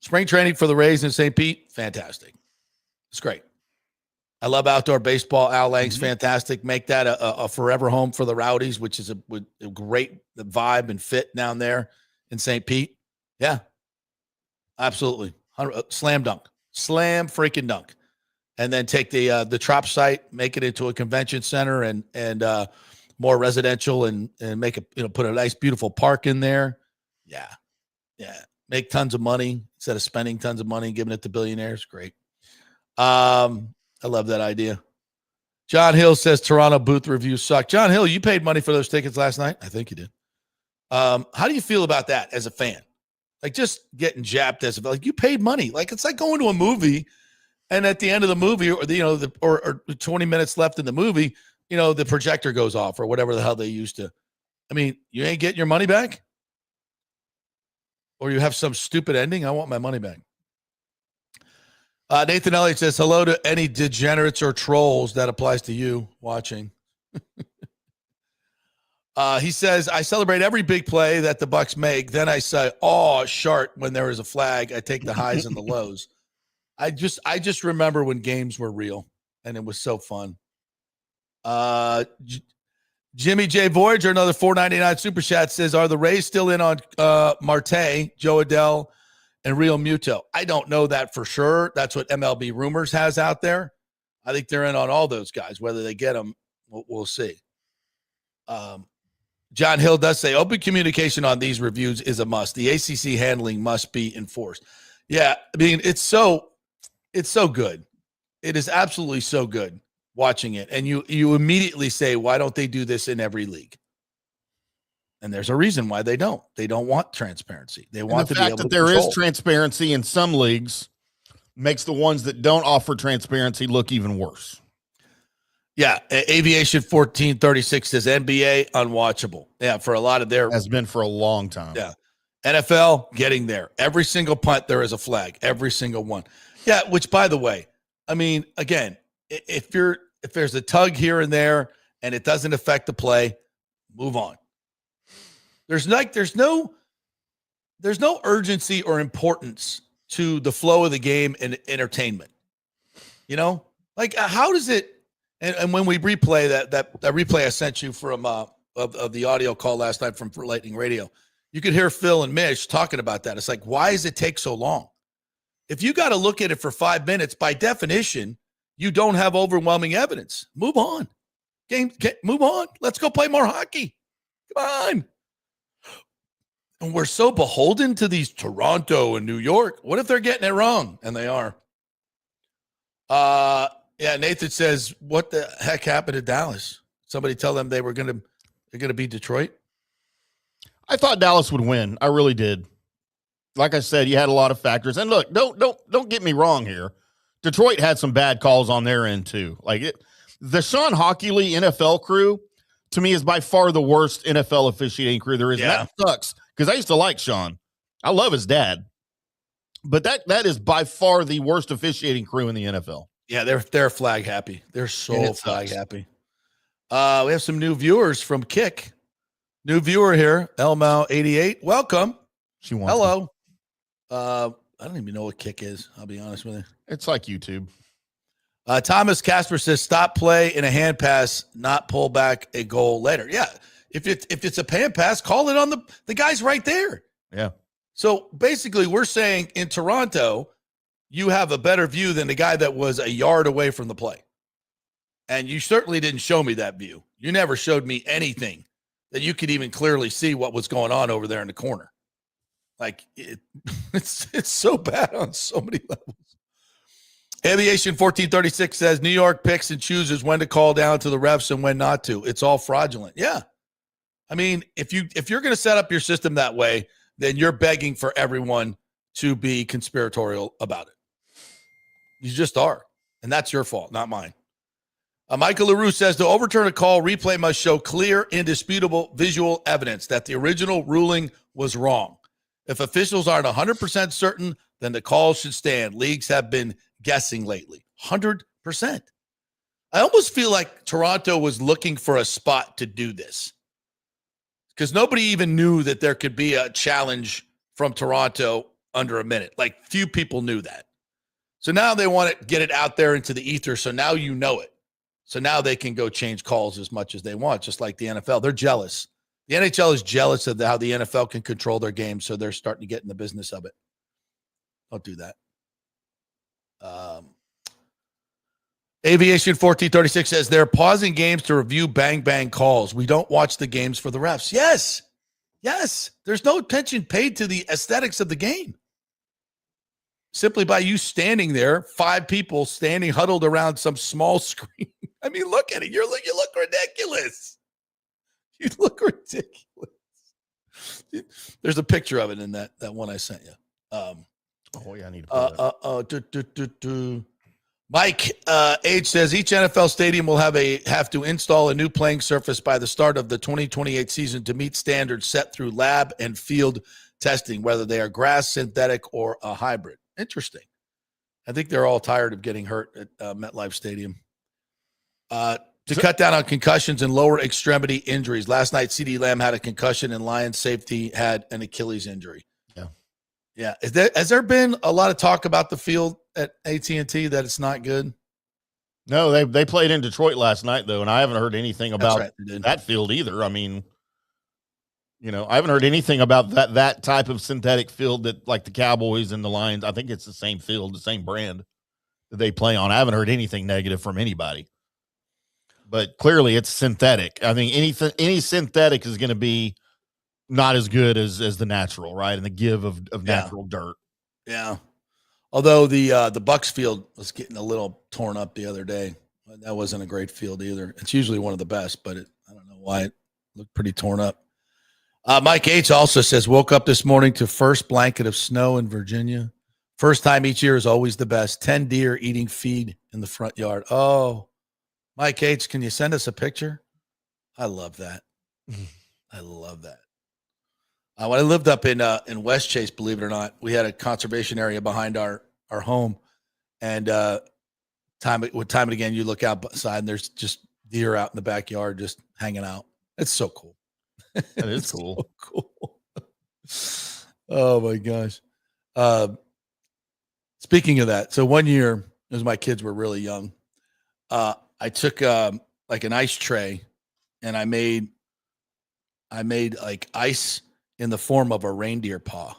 Spring training for the Rays in St. Pete, fantastic. It's great. I love outdoor baseball. Al Lang's fantastic. Make that a forever home for the Rowdies, which is a great vibe and fit down there in St. Pete. Yeah, absolutely. Slam dunk. Slam freaking dunk. And then take the Trop site, make it into a convention center and more residential and make it, put a nice, beautiful park in there. Yeah. Make tons of money instead of spending tons of money and giving it to billionaires. Great. I love that idea. John Hill says Toronto booth reviews suck. John Hill, you paid money for those tickets last night. I think you did. How do you feel about that as a fan? Like, just getting japped like you paid money. Like, it's like going to a movie. And at the end of the movie, or 20 minutes left in the movie, the projector goes off or whatever the hell they used to. I mean, you ain't getting your money back? Or you have some stupid ending? I want my money back. Nathan Elliott says, hello to any degenerates or trolls. That applies to you watching. He says, I celebrate every big play that the Bucs make. Then I say, oh, sharp, when there is a flag. I take the highs and the lows. I just remember when games were real and it was so fun. Jimmy J. Voyager, another $4.99 super chat, says, are the Rays still in on Marte, Joe Adell, and Real Muto? I don't know that for sure. That's what MLB Rumors has out there. I think they're in on all those guys. Whether they get them, we'll see. John Hill does say open communication on these reviews is a must. The ACC handling must be enforced. Yeah, I mean, it's so good. It is absolutely so good watching it. And you immediately say, why don't they do this in every league? And there's a reason why they don't. They don't want transparency. They want to be able to control. The fact that there is transparency in some leagues makes the ones that don't offer transparency look even worse. Yeah, Aviation 1436 says NBA unwatchable. Yeah, for a lot of their has been for a long time. Yeah. NFL getting there. Every single punt there is a flag. Every single one. Yeah, which by the way, I mean, again, if there's a tug here and there and it doesn't affect the play, move on. There's no urgency or importance to the flow of the game and entertainment. You know, like how does it? And when we replay that replay I sent you from of the audio call last night from Lightning Radio, you could hear Phil and Mish talking about that. It's like, why does it take so long? If you got to look at it for 5 minutes, by definition, you don't have overwhelming evidence. Move on. Move on. Let's go play more hockey. Come on. And we're so beholden to these Toronto and New York. What if they're getting it wrong? And they are. Yeah, Nathan says, what the heck happened to Dallas? Somebody tell them they're going to beat Detroit. I thought Dallas would win. I really did. Like I said, you had a lot of factors. And look, don't get me wrong here. Detroit had some bad calls on their end too. The Sean Hockley NFL crew, to me, is by far the worst NFL officiating crew there is. Yeah. And that sucks because I used to like Sean. I love his dad. But that is by far the worst officiating crew in the NFL. Yeah, they're flag happy. They're so flag happy. We have some new viewers from Kick. New viewer here, Elmo88. Welcome. Hello. I don't even know what Kick is. I'll be honest with you. It's like YouTube. Thomas Casper says, stop play in a hand pass, not pull back a goal later. Yeah, if it's a hand pass, call it on the guy's right there. Yeah. So basically, we're saying in Toronto, you have a better view than the guy that was a yard away from the play. And you certainly didn't show me that view. You never showed me anything that you could even clearly see what was going on over there in the corner. Like, it's so bad on so many levels. Aviation 1436 says New York picks and chooses when to call down to the refs and when not to. It's all fraudulent. Yeah. I mean, if you're going to set up your system that way, then you're begging for everyone to be conspiratorial about it. You just are. And that's your fault, not mine. Michael LaRue says to overturn a call, replay must show clear, indisputable visual evidence that the original ruling was wrong. If officials aren't 100% certain, then the call should stand. Leagues have been guessing lately. 100%. I almost feel like Toronto was looking for a spot to do this because nobody even knew that there could be a challenge from Toronto under a minute. Like, few people knew that. So now they want to get it out there into the ether, so now you know it. So now they can go change calls as much as they want, just like the NFL. They're jealous. The NHL is jealous of how the NFL can control their game, so they're starting to get in the business of it. Don't do that. Aviation 1436 says they're pausing games to review bang calls. We don't watch the games for the refs. Yes. There's no attention paid to the aesthetics of the game. Simply by you standing there, 5 people standing huddled around some small screen. I mean, look at it. You look ridiculous. You look ridiculous. There's a picture of it in that one I sent you. I need to pull that. Mike H says each NFL stadium will have to install a new playing surface by the start of the 2028 season to meet standards set through lab and field testing, whether they are grass, synthetic, or a hybrid. Interesting. I think they're all tired of getting hurt at MetLife Stadium. To cut down on concussions and lower extremity injuries. Last night, CeeDee Lamb had a concussion and Lions safety had an Achilles injury. Yeah. Has there been a lot of talk about the field at AT&T that it's not good? No, they played in Detroit last night, though, and I haven't heard anything about that field either. I mean, I haven't heard anything about that type of synthetic field that, like the Cowboys and the Lions, I think it's the same field, the same brand that they play on. I haven't heard anything negative from anybody. But clearly it's synthetic. I mean, any synthetic is going to be not as good as the natural, right? And the give of natural dirt. Yeah. Although the Bucs field was getting a little torn up the other day. That wasn't a great field either. It's usually one of the best, but I don't know why it looked pretty torn up. Mike H also says, woke up this morning to first blanket of snow in Virginia. First time each year is always the best. 10 deer eating feed in the front yard. Oh, Mike H, can you send us a picture? I love that. I love that. When I lived up in West Chase, believe it or not, we had a conservation area behind our home. And time and again, you look outside and there's just deer out in the backyard just hanging out. It's so cool. That is cool. So cool. Oh, my gosh. Speaking of that, so one year, as my kids were really young, I took like an ice tray, and I made like ice in the form of a reindeer paw.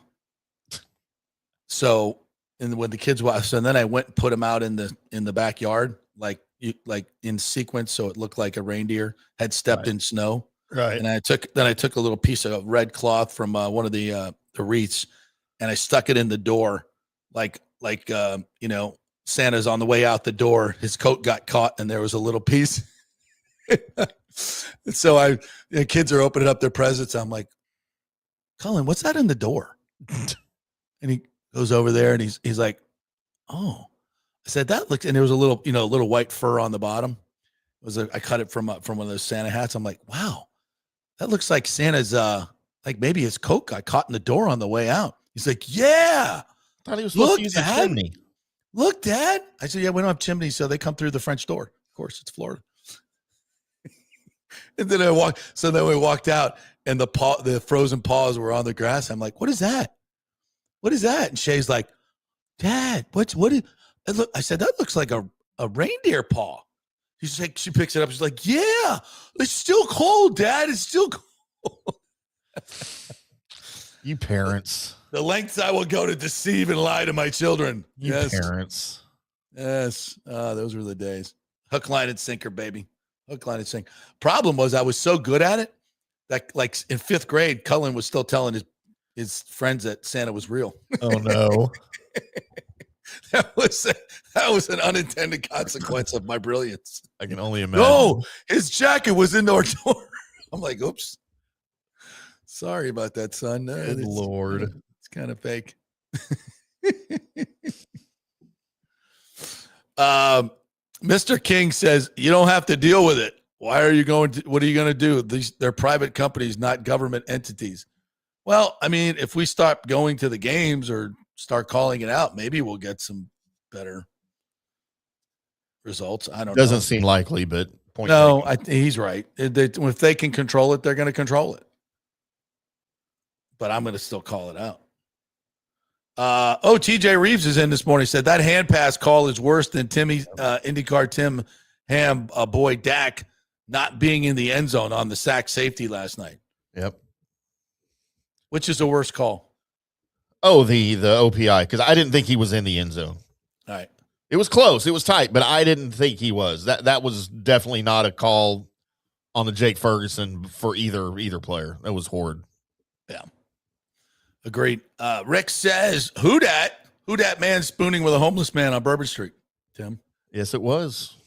So, and when the kids watched, and then I went and put them out in the backyard, like in sequence, so it looked like a reindeer had stepped in snow. Right. And I took a little piece of red cloth from one of the wreaths, and I stuck it in the door, like Santa's on the way out the door. His coat got caught, and there was a little piece. So the kids are opening up their presents. I'm like, Colin, what's that in the door? And he goes over there, and he's like, oh. I said, that looks, and there was a little white fur on the bottom. I cut it from one of those Santa hats. I'm like, wow, that looks like Santa's like maybe his coat got caught in the door on the way out. He's like, yeah. I thought he was supposed to use a chimney. Look, Dad. I said, yeah, we don't have chimneys, so they come through the French door. Of course, it's Florida. And then we walked out, and the frozen paws were on the grass. I'm like, what is that? What is that? And Shay's like, Dad, what is it? Look, I said, that looks like a reindeer paw. She's like, she picks it up. She's like, yeah, it's still cold, Dad. It's still cold. You parents. The lengths I will go to deceive and lie to my children. You parents. Yes. Those were the days. Hook, line, and sinker, baby. Hook, line, and sinker. Problem was I was so good at it that, like, in 5th grade, Cullen was still telling his friends that Santa was real. Oh, no. That was an unintended consequence of my brilliance. I can only imagine. No, his jacket was in our door. I'm like, oops. Sorry about that, son. Good Lord. It's kind of fake. Mr. King says, you don't have to deal with it. What are you going to do? They're private companies, not government entities. Well, I mean, if we start going to the games or start calling it out, maybe we'll get some better results. I don't know. Doesn't seem likely, but he's right. If they can control it, they're going to control it. But I'm going to still call it out. TJ Reeves is in this morning. Said that hand pass call is worse than IndyCarTim Hamm boy Dak not being in the end zone on the sack safety last night. Yep. Which is the worst call? Oh, the OPI, because I didn't think he was in the end zone. All right. It was close. It was tight, but I didn't think he was. That was definitely not a call on the Jake Ferguson for either player. That was horrid. Yeah. Agreed. Rick says, who dat man spooning with a homeless man on Bourbon Street, Tim? Yes, it was.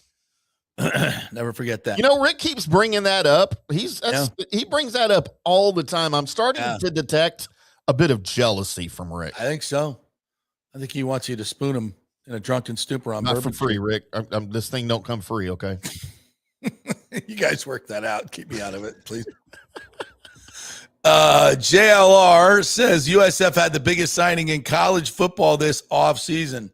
Never forget that. Rick keeps bringing that up. He brings that up all the time. I'm starting to detect a bit of jealousy from Rick. I think so. I think he wants you to spoon him in a drunken stupor on Not Bourbon for free, Street. Rick. This thing don't come free, okay? You guys work that out. Keep me out of it, please. JLR says USF had the biggest signing in college football this offseason.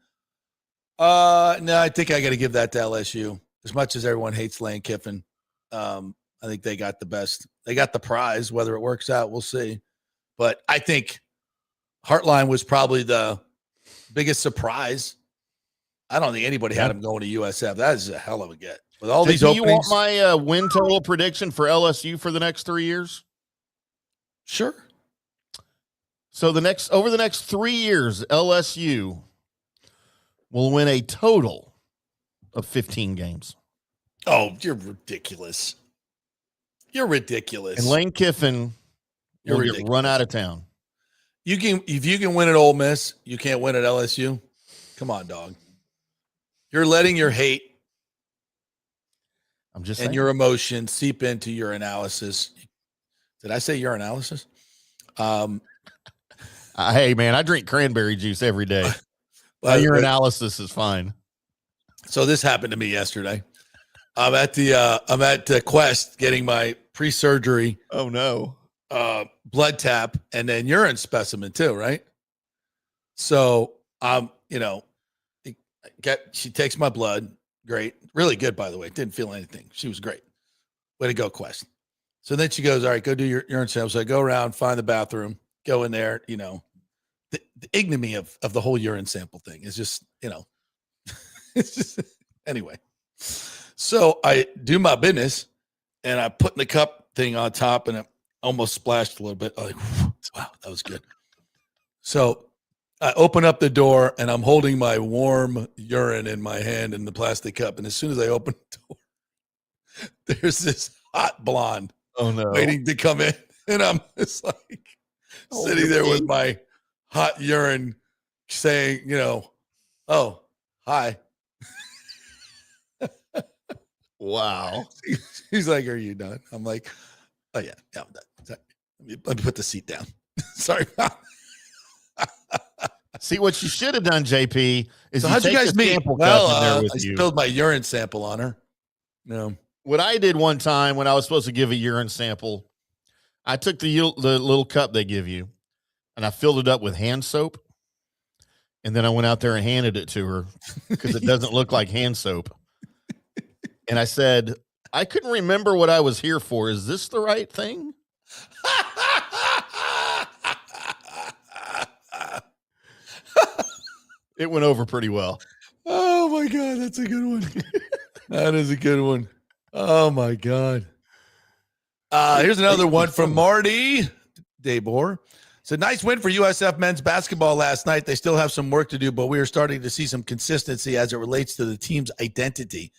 No, I think I got to give that to LSU. As much as everyone hates Lane Kiffin, I think they got the best. They got the prize. Whether it works out, we'll see. But I think Hartline was probably the biggest surprise. I don't think anybody had him going to USF. That is a hell of a get. With all these openings. Do you want my win total prediction for LSU for the next 3 years? Sure. So over the next 3 years, LSU will win a total of 15 games. Oh, you're ridiculous. You're ridiculous. And Lane Kiffin will get run out of town. If you can win at Ole Miss, you can't win at LSU. Come on, dog. You're letting your hate and your emotions seep into your analysis. Did I say your analysis? Hey, man, I drink cranberry juice every day. Your analysis is fine. So this happened to me yesterday. I'm at Quest getting my pre-surgery. Oh no. Blood tap and then urine specimen too, right? So she takes my blood. Great. Really good, by the way. Didn't feel anything. She was great. Way to go, Quest. So then she goes, all right, go do your urine sample. So I go around, find the bathroom, go in there, the ignominy of the whole urine sample thing is just, it's just, anyway. So I do my business and I put in the cup thing on top and it almost splashed a little bit. I'm like, wow, that was good. So I open up the door and I'm holding my warm urine in my hand in the plastic cup. And as soon as I open the door, there's this hot blonde waiting to come in. And I'm just like sitting there with my hot urine saying, oh, hi. Wow. He's like, are you done? I'm like, oh, yeah, I'm done. Let me put the seat down. Sorry. See, what you should have done, JP, is so how'd you guys meet? Well, I spilled my urine sample on her. What I did one time when I was supposed to give a urine sample, I took the little cup they give you, and I filled it up with hand soap, and then I went out there and handed it to her because it doesn't look like hand soap. And I said, I couldn't remember what I was here for. Is this the right thing? It went over pretty well. Oh, my God. That's a good one. That is a good one. Oh, my God. Here's another one from Marty Daybor. It's a nice win for USF men's basketball last night. They still have some work to do, but we are starting to see some consistency as it relates to the team's identity.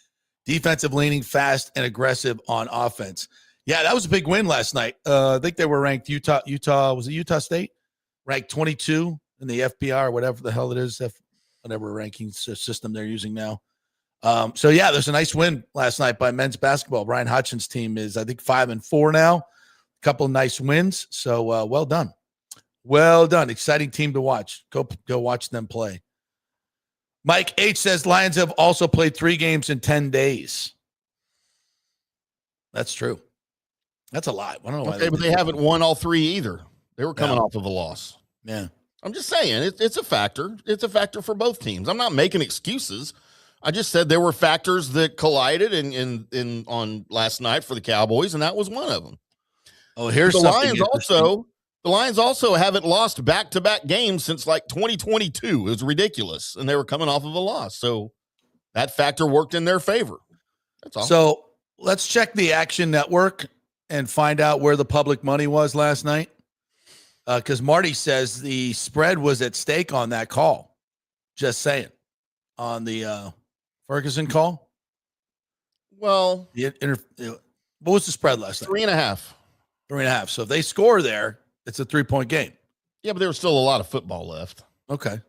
Defensive leaning, fast, and aggressive on offense. Yeah, that was a big win last night. I think they were ranked Utah, was it Utah State? Ranked 22 in the FPR or whatever the hell it is, whatever ranking system they're using now. So, yeah, there's a nice win last night by men's basketball. Brian Hutchins' team is, I think, 5-4 now. A couple of nice wins. So, well done. Well done. Exciting team to watch. Go watch them play. Mike H. says Lions have also played 3 games in 10 days. That's true. That's a lot. I don't know why. Okay, but they haven't won all 3 either. They were coming off of a loss. Yeah. I'm just saying, it's a factor. It's a factor for both teams. I'm not making excuses. I just said there were factors that collided in on last night for the Cowboys, and that was one of them. Oh, here's the something Lions. The Lions also haven't lost back-to-back games since like 2022. It was ridiculous, and they were coming off of a loss. So that factor worked in their favor. That's all. So let's check the Action Network and find out where the public money was last night. Because Marty says the spread was at stake on that call. Just saying. On the Ferguson call. Well, what was the spread last night? 3.5. 3.5. So if they score there, it's a 3-point game. Yeah, but there was still a lot of football left. Okay.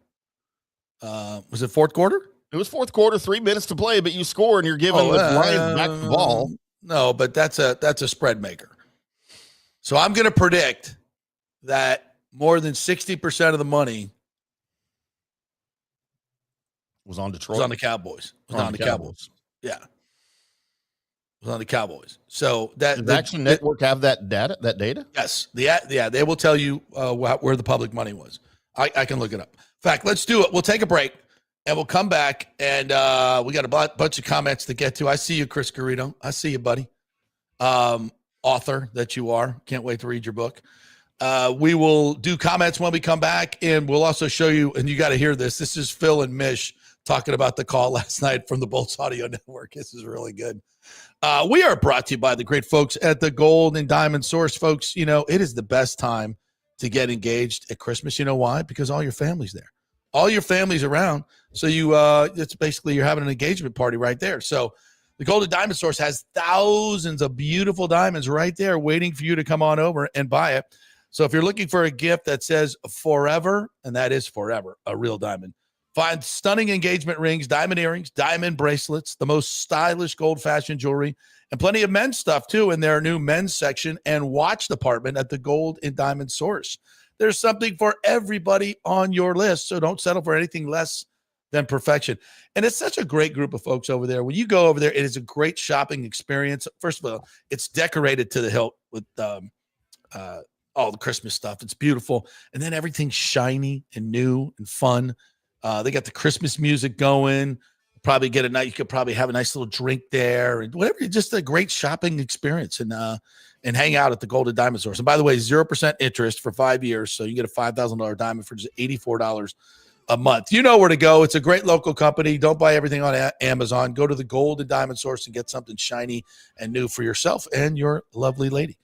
Was it fourth quarter? It was fourth quarter, 3 minutes to play, but you score and you're giving the Lions back the ball. No, but that's a spread maker. So I'm going to predict that more than 60% of the money was on Detroit. Was on the Cowboys. Was on the Cowboys. Yeah. Was on the Cowboys. So does the Action Network have that data? Yes. They will tell you where the public money was. I can look it up. In fact, let's do it. We'll take a break and we'll come back and we got a bunch of comments to get to. I see you, Chris Garrido. I see you, buddy. Author that you are. Can't wait to read your book. We will do comments when we come back, and we'll also show you, and you got to hear this. This is Phil and Mish talking about the call last night from the Bolts Audio Network. This is really good. We are brought to you by the great folks at the Gold and Diamond Source. Folks, it is the best time to get engaged at Christmas. You know why? Because all your family's there. All your family's around. So it's basically you're having an engagement party right there. So the Gold and Diamond Source has thousands of beautiful diamonds right there waiting for you to come on over and buy it. So if you're looking for a gift that says forever, and that is forever, a real diamond, find stunning engagement rings, diamond earrings, diamond bracelets, the most stylish gold fashion jewelry, and plenty of men's stuff too in their new men's section and watch department at the Gold and Diamond Source. There's something for everybody on your list, so don't settle for anything less than perfection. And it's such a great group of folks over there. When you go over there, it is a great shopping experience. First of all, it's decorated to the hilt with all the Christmas stuff. It's beautiful. And then everything's shiny and new and fun. They got the Christmas music going. Probably get a night. You could probably have a nice little drink there and whatever. Just a great shopping experience. And and hang out at the Golden Diamond Source. And by the way, 0% interest for 5 years. So you get a $5,000 diamond for just $84 a month. You know where to go. It's a great local company. Don't buy everything on Amazon. Go to the Golden Diamond Source and get something shiny and new for yourself and your lovely lady.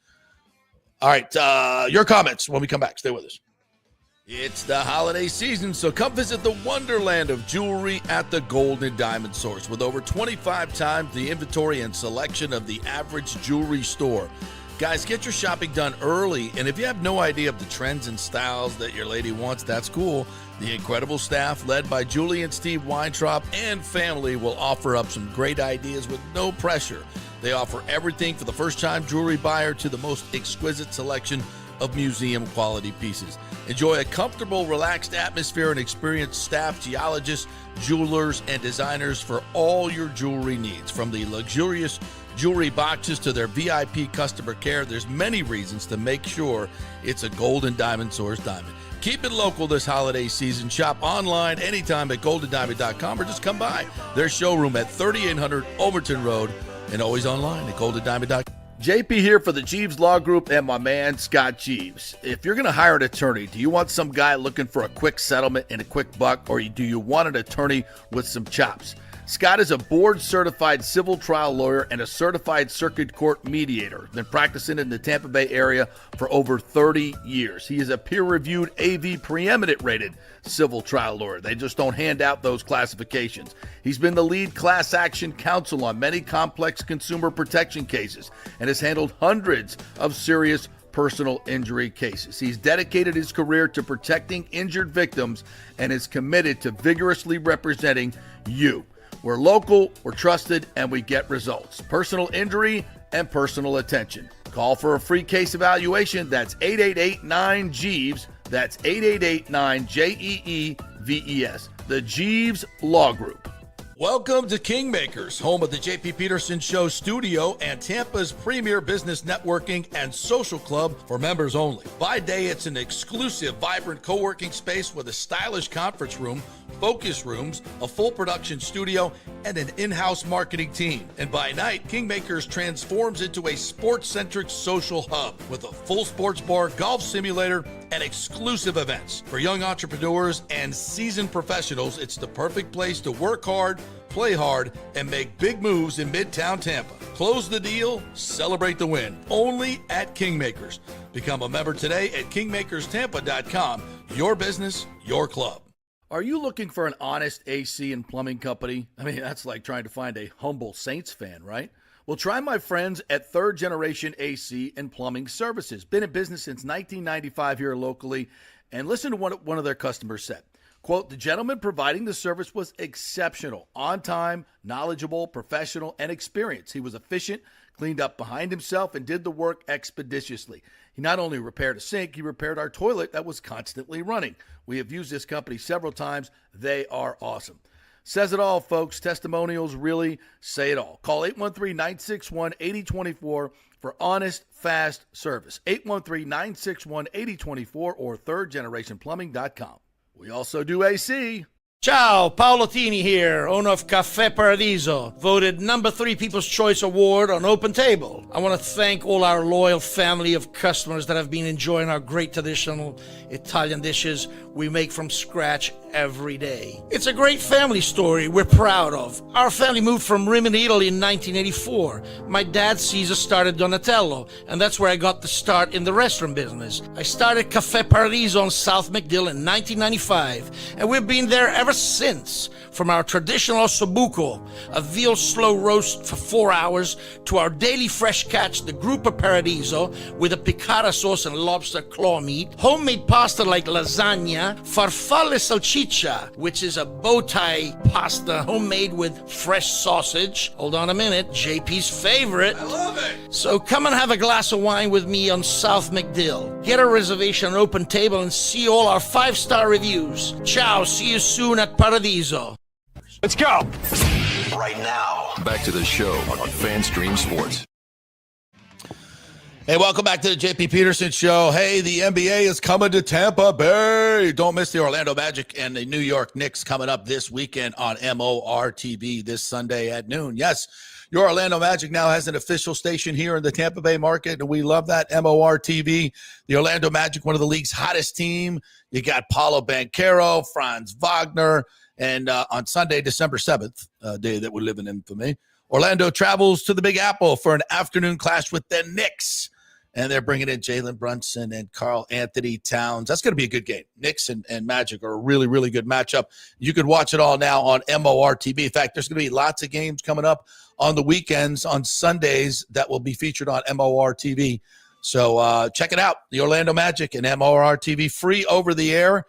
All right. Your comments when we come back. Stay with us. It's the holiday season, so come visit the wonderland of jewelry at the Golden Diamond Source with over 25 times the inventory and selection of the average jewelry store. Guys, get your shopping done early, and if you have no idea of the trends and styles that your lady wants, that's cool. The incredible staff led by Julie and Steve Weintraub and family will offer up some great ideas with no pressure. They offer everything for the first-time jewelry buyer to the most exquisite selection of museum quality pieces. Enjoy a comfortable, relaxed atmosphere and experience staff, geologists, jewelers, and designers for all your jewelry needs. From the luxurious jewelry boxes to their VIP customer care, there's many reasons to make sure it's a Golden Diamond Source diamond. Keep it local this holiday season. Shop online anytime at goldendiamond.com or just come by their showroom at 3800 Overton Road and always online at goldendiamond.com. JP here for the Jeeves Law Group and my man, Scott Jeeves. If you're going to hire an attorney, do you want some guy looking for a quick settlement and a quick buck, or do you want an attorney with some chops? Scott is a board-certified civil trial lawyer and a certified circuit court mediator. Been practicing in the Tampa Bay area for over 30 years. He is a peer-reviewed AV preeminent-rated civil trial lawyer. They just don't hand out those classifications. He's been the lead class action counsel on many complex consumer protection cases and has handled hundreds of serious personal injury cases. He's dedicated his career to protecting injured victims and is committed to vigorously representing you. We're local, we're trusted, and we get results. Personal injury and personal attention. Call for a free case evaluation. That's 888-9-JEEVES. That's 888-9-JEEVES. The Jeeves Law Group. Welcome to Kingmakers, home of the JP Peterson Show studio and Tampa's premier business networking and social club for members only. By day, it's an exclusive, vibrant co-working space with a stylish conference room, focus rooms, a full production studio, and an in-house marketing team. And by night, Kingmakers transforms into a sports-centric social hub with a full sports bar, golf simulator, and exclusive events. For young entrepreneurs and seasoned professionals, it's the perfect place to work hard, play hard, and make big moves in Midtown Tampa. Close the deal, celebrate the win. Only at Kingmakers. Become a member today at kingmakerstampa.com. Your business, your club. Are you looking for an honest AC and plumbing company? I mean, that's like trying to find a humble Saints fan, right? Well, try my friends at Third Generation AC and Plumbing Services. Been in business since 1995 here locally. And listen to what one of their customers said. Quote, the gentleman providing the service was exceptional, on time, knowledgeable, professional, and experienced. He was efficient, cleaned up behind himself, and did the work expeditiously. He not only repaired a sink, he repaired our toilet that was constantly running. We have used this company several times. They are awesome. Says it all, folks. Testimonials really say it all. Call 813-961-8024 for honest, fast service. 813-961-8024 or thirdgenerationplumbing.com. We also do AC. Ciao, Paolo Tini here, owner of Caffè Paradiso, voted number 3 People's Choice Award on Open Table. I want to thank all our loyal family of customers that have been enjoying our great traditional Italian dishes we make from scratch every day. It's a great family story we're proud of. Our family moved from Rimini, Italy in 1984. My dad, Caesar, started Donatello, and that's where I got the start in the restaurant business. I started Caffè Paradiso on South McDill in 1995, and we've been there ever since. From our traditional ossobuco, a veal slow roast for 4 hours, to our daily fresh catch, the Gruppo Paradiso, with a piccata sauce and lobster claw meat, homemade pasta like lasagna, farfalle salchicha, which is a bow tie pasta homemade with fresh sausage. Hold on a minute, JP's favorite. I love it. So come and have a glass of wine with me on South McDill. Get a reservation on Open Table and see all our 5-star reviews. Ciao, see you soon at Paradiso. Let's go. Right now, back to the show on FanStream Sports. Hey, welcome back to the JP Peterson Show. Hey, the NBA is coming to Tampa Bay. Don't miss the Orlando Magic and the New York Knicks coming up this weekend on MOR TV this Sunday at noon. Yes, your Orlando Magic now has an official station here in the Tampa Bay market, and we love that. MOR TV, the Orlando Magic, one of the league's hottest team. You got Paulo Banchero, Franz Wagner, and on Sunday, December 7th, day that we live in infamy, Orlando travels to the Big Apple for an afternoon clash with the Knicks. And they're bringing in Jalen Brunson and Karl Anthony Towns. That's going to be a good game. Knicks and Magic are a really, really good matchup. You can watch it all now on MOR TV. In fact, there's going to be lots of games coming up on the weekends, on Sundays, that will be featured on MOR TV. So check it out. The Orlando Magic and MOR TV, free over the air.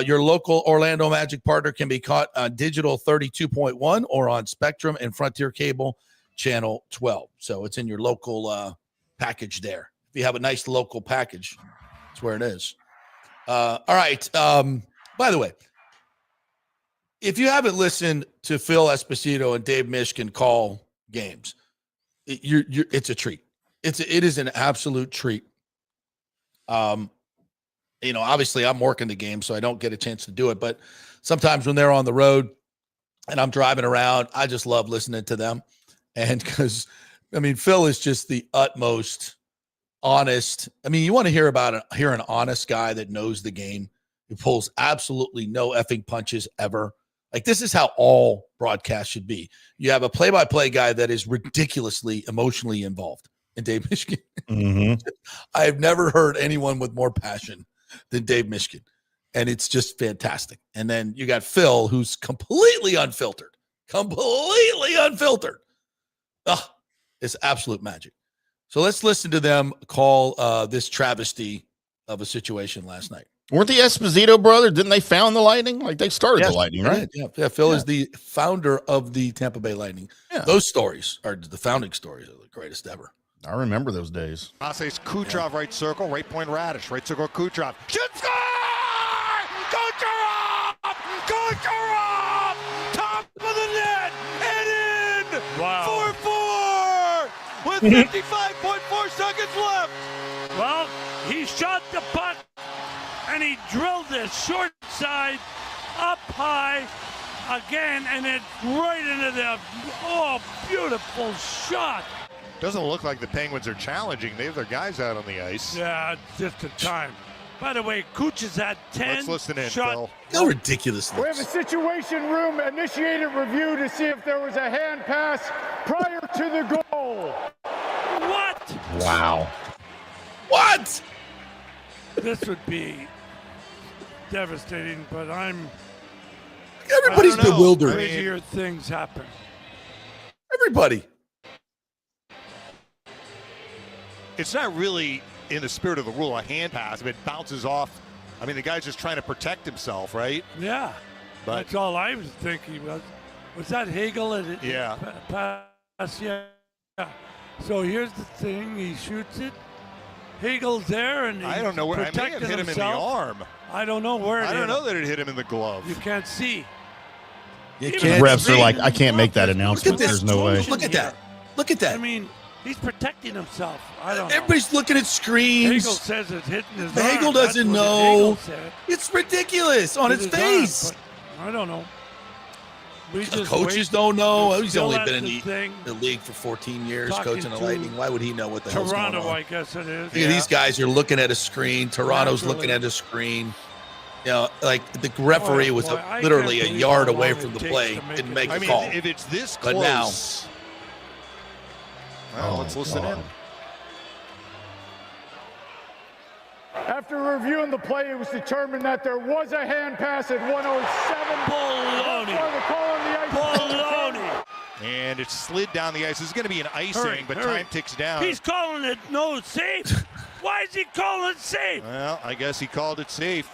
Your local Orlando Magic partner can be caught on Digital 32.1 or on Spectrum and Frontier Cable Channel 12. So it's in your local package there. If you have a nice local package, that's where it is. All right. By the way, if you haven't listened to Phil Esposito and Dave Mishkin call games, it's a treat. It is an absolute treat. Obviously I'm working the game, so I don't get a chance to do it. But sometimes when they're on the road and I'm driving around, I just love listening to them. And because, Phil is just the utmost honest. You want to hear an honest guy that knows the game, who pulls absolutely no effing punches ever. Like, this is how all broadcasts should be. You have a play-by-play guy that is ridiculously emotionally involved. And Dave Mishkin. Mm-hmm. I have never heard anyone with more passion than Dave Mishkin. And it's just fantastic. And then you got Phil, who's completely unfiltered. It's absolute magic. So let's listen to them call this travesty of a situation last night. Weren't the Esposito brothers? Didn't they found the Lightning? Like, they started the Lightning, right? Yeah. Phil is the founder of the Tampa Bay Lightning. Yeah. Those stories are the founding stories, are the greatest ever. I remember those days. Masa's Kucherov, right circle, right point Radish, right circle Kucherov. Shoot, score! Kucherov! Top of the net and in! Wow. 4-4 with 55.4 seconds left. Well, he shot the puck and he drilled it short side up high again, and it's right into the beautiful shot. Doesn't look like the Penguins are challenging. They have their guys out on the ice. Yeah, it's just a time. By the way, Cooch has had 10 Let's listen in, shot. Phil. How ridiculous. We have a situation room initiated review to see if there was a hand pass prior to the goal. What? Wow. What? This would be devastating, but everybody's bewildered. Crazier things happen. Everybody. It's not really in the spirit of the rule, a hand pass. If it bounces off, the guy's just trying to protect himself, right? Yeah. But that's all I was thinking. Was that Hagel? Yeah. Pass? Yeah. So here's the thing. He shoots it. Hagel's there, and I don't know where. I may have hit him in the arm. I don't know where. I don't know that it hit him in the glove. You can't see. You The can't refs see. are like, I can't make that announcement. this. There's no way. Look at that. Look at that. He's protecting himself. I don't know. Everybody's looking at screens. Hagel says it's hitting his Hagel arm. doesn't That's what know. Hagel said. It's ridiculous on Hit his arm, face. but I don't know. We The just coaches wait. don't know. We're He's still only at been in the thing. the league for 14 years, Talking coaching the to Lightning. Why would he know what the hell's going Toronto, on? I guess it is. These guys are looking at a screen. Toronto's Naturally. looking at a screen. Like the referee was boy, I literally can't a believe yard how away long from it the takes play. to make Didn't it. make I a mean, call. if it's this But close. now. Well, let's listen in. After reviewing the play, it was determined that there was a hand pass at 107. Baloney. Therefore, the call on the ice. Baloney. And it slid down the ice. This is going to be an icing, but hurry. time ticks down. He's calling it no safe. Why is he calling it safe? Well, I guess he called it safe.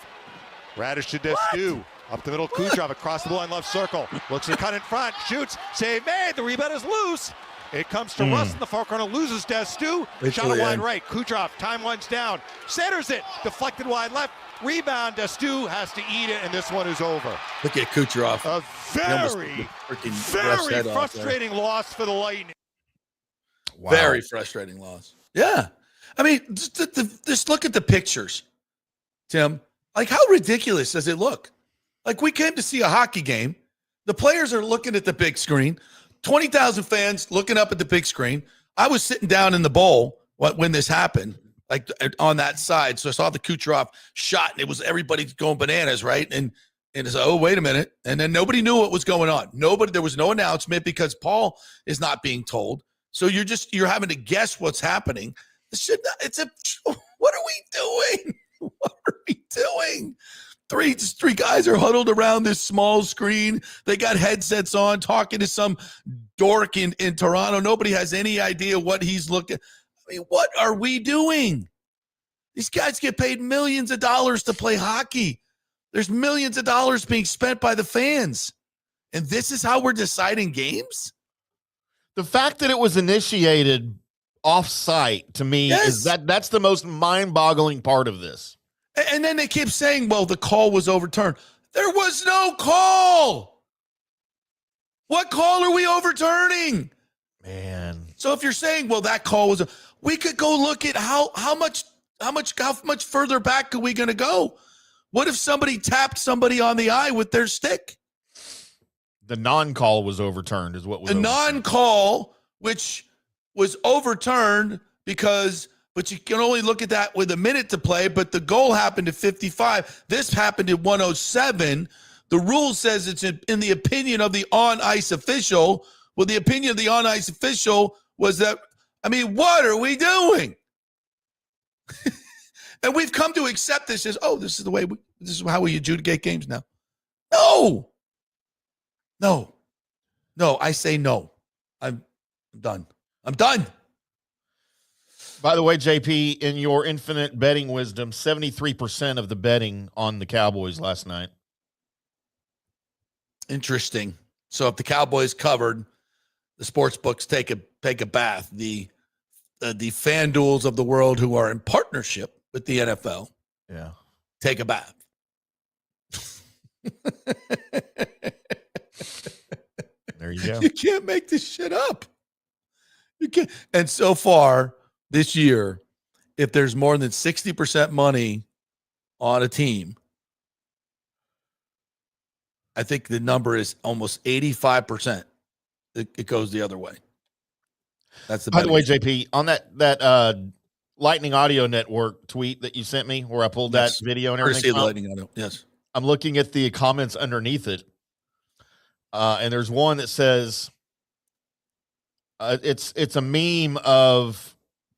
Radish to Destu. Up the middle, Kucherov across the blue line left circle. Looks to cut in front, shoots, save made. The rebound is loose. It comes to Russ in the far corner, loses Destu. Shot it wide right. Kucherov, time one's down. Centers it, deflected wide left. Rebound, Destu has to eat it, and this one is over. Look at Kucherov. A very frustrating loss for the Lightning. Wow. Very frustrating loss. Yeah. I mean, just look at the pictures, Tim. Like, how ridiculous does it look? Like, we came to see a hockey game. The players are looking at the big screen. 20,000 fans looking up at the big screen. I was sitting down in the bowl when this happened, like on that side. So I saw the Kucherov shot, and it was everybody going bananas, right? And it's like, oh, wait a minute. And then nobody knew what was going on. There was no announcement because Paul is not being told. So you're having to guess what's happening. What are we doing? What are we doing? Three guys are huddled around this small screen. They got headsets on, talking to some dork in Toronto. Nobody has any idea what he's looking. I mean, what are we doing? These guys get paid millions of dollars to play hockey. There's millions of dollars being spent by the fans. And this is how we're deciding games? The fact that it was initiated off-site, to me, is that's the most mind-boggling part of this. And then they keep saying, well, the call was overturned. There was no call. What call are we overturning? Man. So if you're saying, well, that call was, we could go look at how much further back are we going to go? What if somebody tapped somebody on the eye with their stick? The non-call was overturned is what was the non-call, which was overturned but you can only look at that with a minute to play, but the goal happened at 55. This happened at 107. The rule says it's in the opinion of the on-ice official. Well, the opinion of the on-ice official was that, I mean, what are we doing? And we've come to accept this as, this is how we adjudicate games now. No, I say no. I'm done. By the way, JP, in your infinite betting wisdom, 73% of the betting on the Cowboys last night. Interesting. So if the Cowboys covered, the sports books take a bath. The FanDuels of the world, who are in partnership with the NFL, take a bath. There you go. You can't make this shit up. You can't. And so far this year, if there's more than 60% money on a team, I think the number is almost 85%. It goes the other way. That's the. By the way, JP, on that Lightning Audio Network tweet that you sent me, where I pulled that video and everything. Lightning Audio. Yes. I'm looking at the comments underneath it, and there's one that says, "It's a meme of."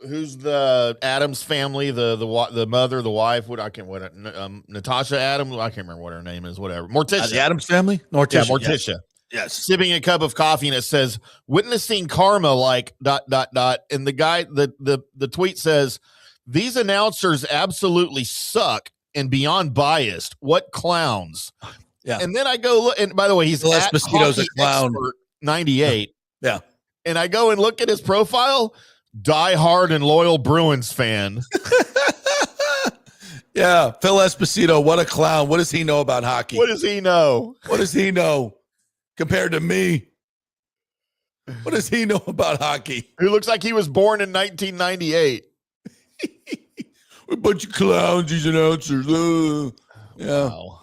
Who's the Adams family? The mother, the wife. Natasha Adams. I can't remember what her name is. Whatever. Morticia. The Adams family. Morticia. Yeah, Morticia. Yes. Sipping a cup of coffee, and it says, "Witnessing karma." Like ... And the guy, the tweet says, "These announcers absolutely suck and beyond biased. What clowns." Yeah. And then I go look. And by the way, he's at Mosquito's a clown. 98. Yeah. And I go and look at his profile. Die-hard and loyal Bruins fan. Yeah, Phil Esposito, what a clown. What does he know about hockey? What does he know? What does he know compared to me? What does he know about hockey? Who looks like he was born in 1998. A bunch of clowns, these announcers. Yeah. Wow.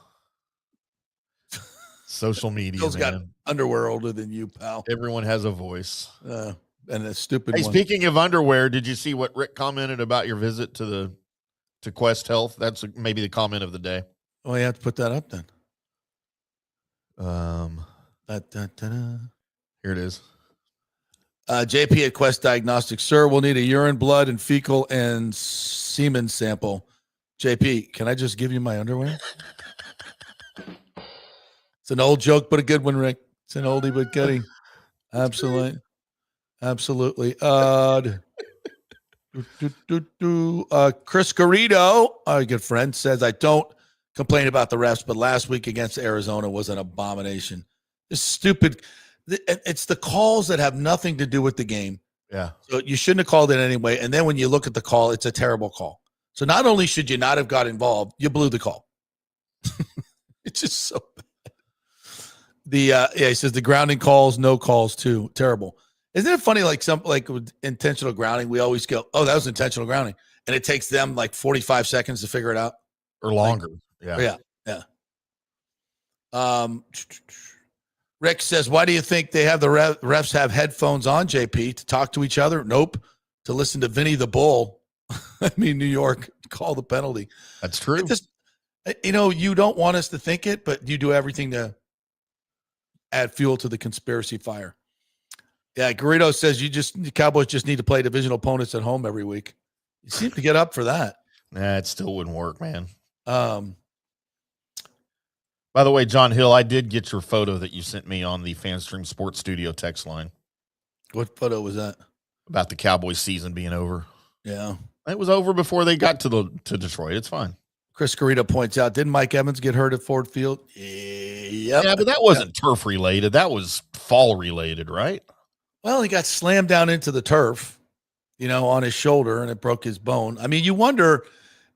Social media, Phil's man. got underwear older than you, pal. Everyone has a voice. And a stupid one. Speaking of underwear, did you see what Rick commented about your visit to Quest Health? That's maybe the comment of the day. Oh, you have to put that up then. Here it is. JP at Quest Diagnostics. Sir, we'll need a urine, blood, and fecal and semen sample. JP, can I just give you my underwear? It's an old joke, but a good one, Rick. It's an oldie but goodie. Absolutely. Absolutely. Chris Garrido, our good friend, says, I don't complain about the refs, but last week against Arizona was an abomination. It's stupid. It's the calls that have nothing to do with the game. Yeah. So you shouldn't have called it anyway. And then when you look at the call, it's a terrible call. So not only should you not have got involved, you blew the call. It's just so bad. He says the grounding calls, no calls too. Terrible. Isn't it funny? Like with intentional grounding, we always go, "Oh, that was intentional grounding," and it takes them like 45 seconds to figure it out or longer. Yeah. Rick says, "Why do you think they have the refs have headphones on, JP, to talk to each other?" Nope, to listen to Vinny the Bull. I mean, New York call the penalty. That's true. You don't want us to think it, but you do everything to add fuel to the conspiracy fire. Yeah, Garrido says the Cowboys just need to play divisional opponents at home every week. You seem to get up for that. Nah, it still wouldn't work, man. By the way, John Hill, I did get your photo that you sent me on the FanStream Sports Studio text line. What photo was that? About the Cowboys season being over. Yeah. It was over before they got to Detroit. It's fine. Chris Garrido points out, didn't Mike Evans get hurt at Ford Field? Yep. Yeah, but that wasn't turf related. That was fall related, right? Well, he got slammed down into the turf, on his shoulder, and it broke his bone. I mean, you wonder,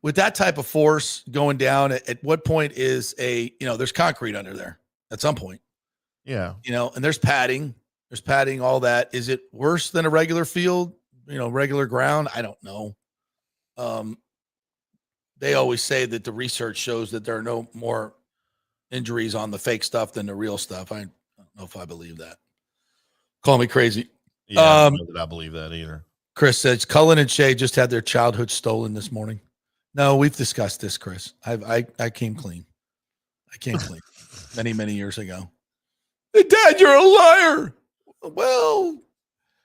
with that type of force going down, at what point is there's concrete under there at some point. Yeah. And there's padding, all that. Is it worse than a regular field, regular ground? I don't know. They always say that the research shows that there are no more injuries on the fake stuff than the real stuff. I don't know if I believe that. Call me crazy. Yeah, I don't know that I believe that either. Chris says Cullen and Shea just had their childhood stolen this morning. No, we've discussed this, Chris. I came clean. Many, many years ago. Dad, you're a liar. Well,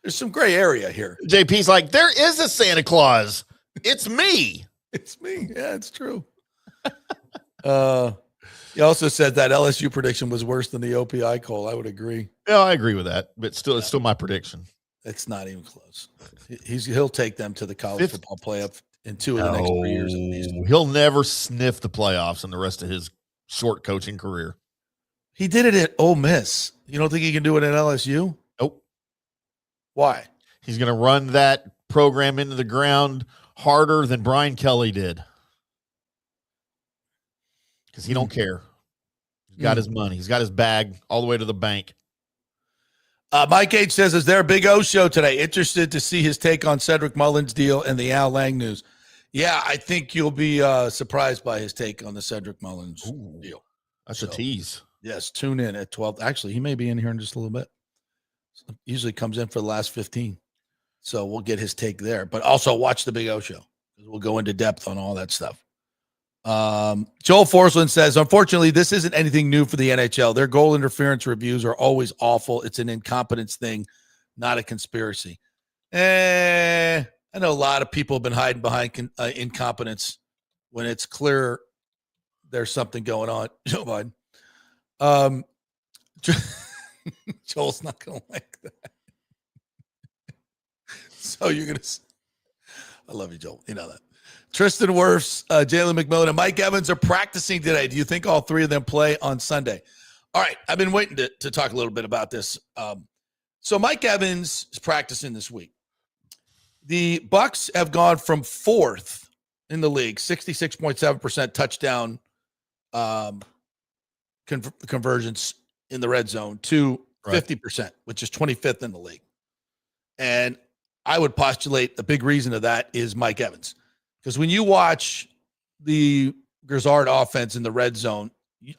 there's some gray area here. JP's like, there is a Santa Claus. It's me. It's me. Yeah, it's true. He also said that LSU prediction was worse than the OPI call. I would agree. Yeah, I agree with that, but it's still my prediction. It's not even close. He'll take them to the college football playoff in 2 of the next 3 years at least. He'll never sniff the playoffs in the rest of his short coaching career. He did it at Ole Miss. You don't think he can do it at LSU? Nope. Why? He's going to run that program into the ground harder than Brian Kelly did. Because he don't care. He's got his money. He's got his bag all the way to the bank. Mike H says, is there a Big O show today? Interested to see his take on Cedric Mullins' deal and the Al Lang news. Yeah, I think you'll be surprised by his take on the Cedric Mullins deal. That's a tease. Yes, tune in at 12. Actually, he may be in here in just a little bit. Usually comes in for the last 15. So we'll get his take there. But also watch the Big O show, because we'll go into depth on all that stuff. Joel Forsland says, unfortunately, this isn't anything new for the NHL. Their goal interference reviews are always awful. It's an incompetence thing, not a conspiracy. I know a lot of people have been hiding behind incompetence when it's clear there's something going on. Joe Biden. Joel's not going to like that. So you're going to – I love you, Joel. You know that. Tristan Wirfs, Jalen McMillan, and Mike Evans are practicing today. Do you think all three of them play on Sunday? All right, I've been waiting to talk a little bit about this. So Mike Evans is practicing this week. The Bucs have gone from 4th in the league, 66.7% touchdown conversions in the red zone, to 50%, which is 25th in the league. And I would postulate a big reason of that is Mike Evans. Because when you watch the Grizzard offense in the red zone,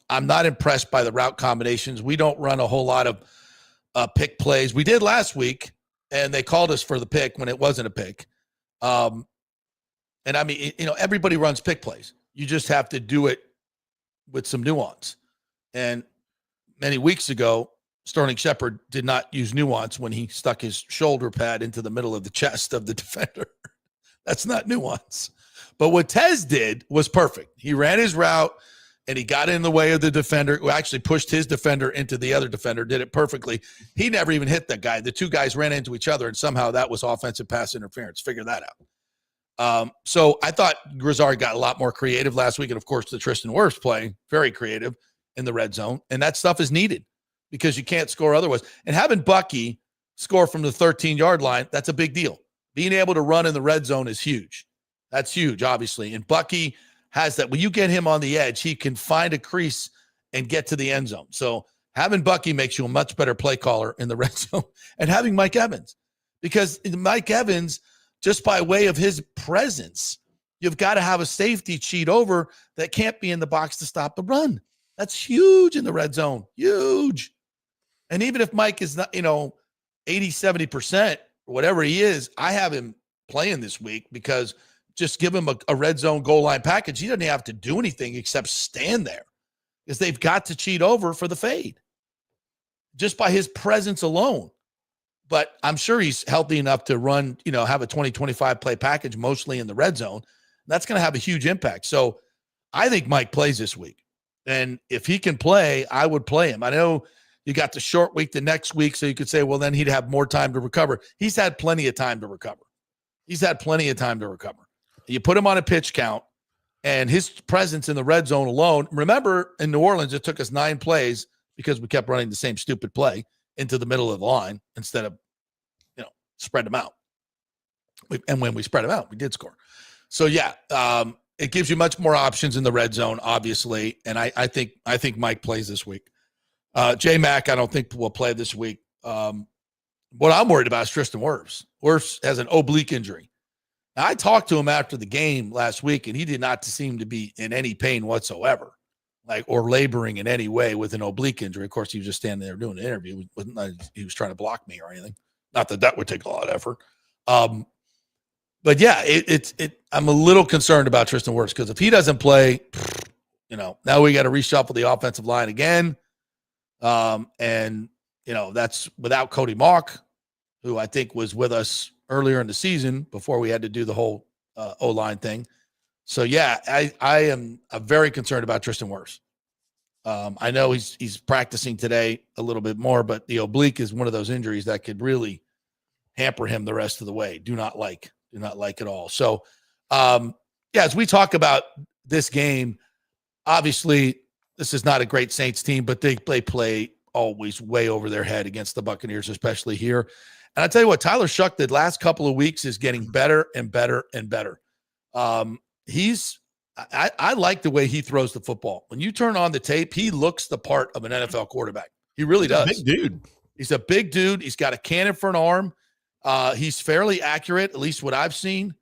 I'm not impressed by the route combinations. We don't run a whole lot of pick plays. We did last week, and they called us for the pick when it wasn't a pick. And I mean, everybody runs pick plays. You just have to do it with some nuance. And many weeks ago, Sterling Shepard did not use nuance when he stuck his shoulder pad into the middle of the chest of the defender. That's not nuance. But what Tez did was perfect. He ran his route, and he got in the way of the defender, who actually pushed his defender into the other defender, did it perfectly. He never even hit that guy. The two guys ran into each other, and somehow that was offensive pass interference. Figure that out. So I thought Grizzard got a lot more creative last week, and, of course, the Tristan Wirfs play, very creative in the red zone, and that stuff is needed because you can't score otherwise. And having Bucky score from the 13-yard line, that's a big deal. Being able to run in the red zone is huge. That's huge, obviously. And Bucky has that. When you get him on the edge, he can find a crease and get to the end zone. So Having Bucky makes you a much better play caller in the red zone, and having Mike Evans, because Mike Evans, just by way of his presence, you've got to have a safety cheat over that can't be in the box to stop the run. That's huge in the red zone. Huge. And even if Mike is not, 80, 70%, or whatever he is, I have him playing this week because just give him a red zone goal line package. He doesn't have to do anything except stand there because they've got to cheat over for the fade just by his presence alone. But I'm sure he's healthy enough to run, have a 20-25 play package, mostly in the red zone. That's going to have a huge impact. So I think Mike plays this week. And if he can play, I would play him. I know you got the short week the next week, so you could say, well, then he'd have more time to recover. He's had plenty of time to recover. You put him on a pitch count, and his presence in the red zone alone. Remember, in New Orleans, it took us 9 plays because we kept running the same stupid play into the middle of the line instead of, spread them out. And when we spread them out, we did score. So, yeah, it gives you much more options in the red zone, obviously. And I think Mike plays this week. J-Mac, I don't think will play this week. What I'm worried about is Tristan Wirfs. Wirfs has an oblique injury. Now, I talked to him after the game last week, and he did not seem to be in any pain whatsoever, or laboring in any way with an oblique injury. Of course, he was just standing there doing an interview. He was trying to block me or anything. Not that would take a lot of effort. But yeah, I'm a little concerned about Tristan Wirfs because if he doesn't play, now we got to reshuffle the offensive line again. And that's without Cody Mauch, who I think was with us earlier in the season before we had to do the whole O-line thing. So yeah, I am very concerned about Tristan Wirfs. I know he's practicing today a little bit more, but the oblique is one of those injuries that could really hamper him the rest of the way. Do not like at all. So, as we talk about this game, obviously this is not a great Saints team, but they play always way over their head against the Buccaneers, especially here. And I tell you what, Tyler Shuck, the last couple of weeks is getting better and better and better. I like the way he throws the football. When you turn on the tape, he looks the part of an NFL quarterback. He really does. Big dude. He's a big dude. He's got a cannon for an arm. He's fairly accurate, at least what I've seen.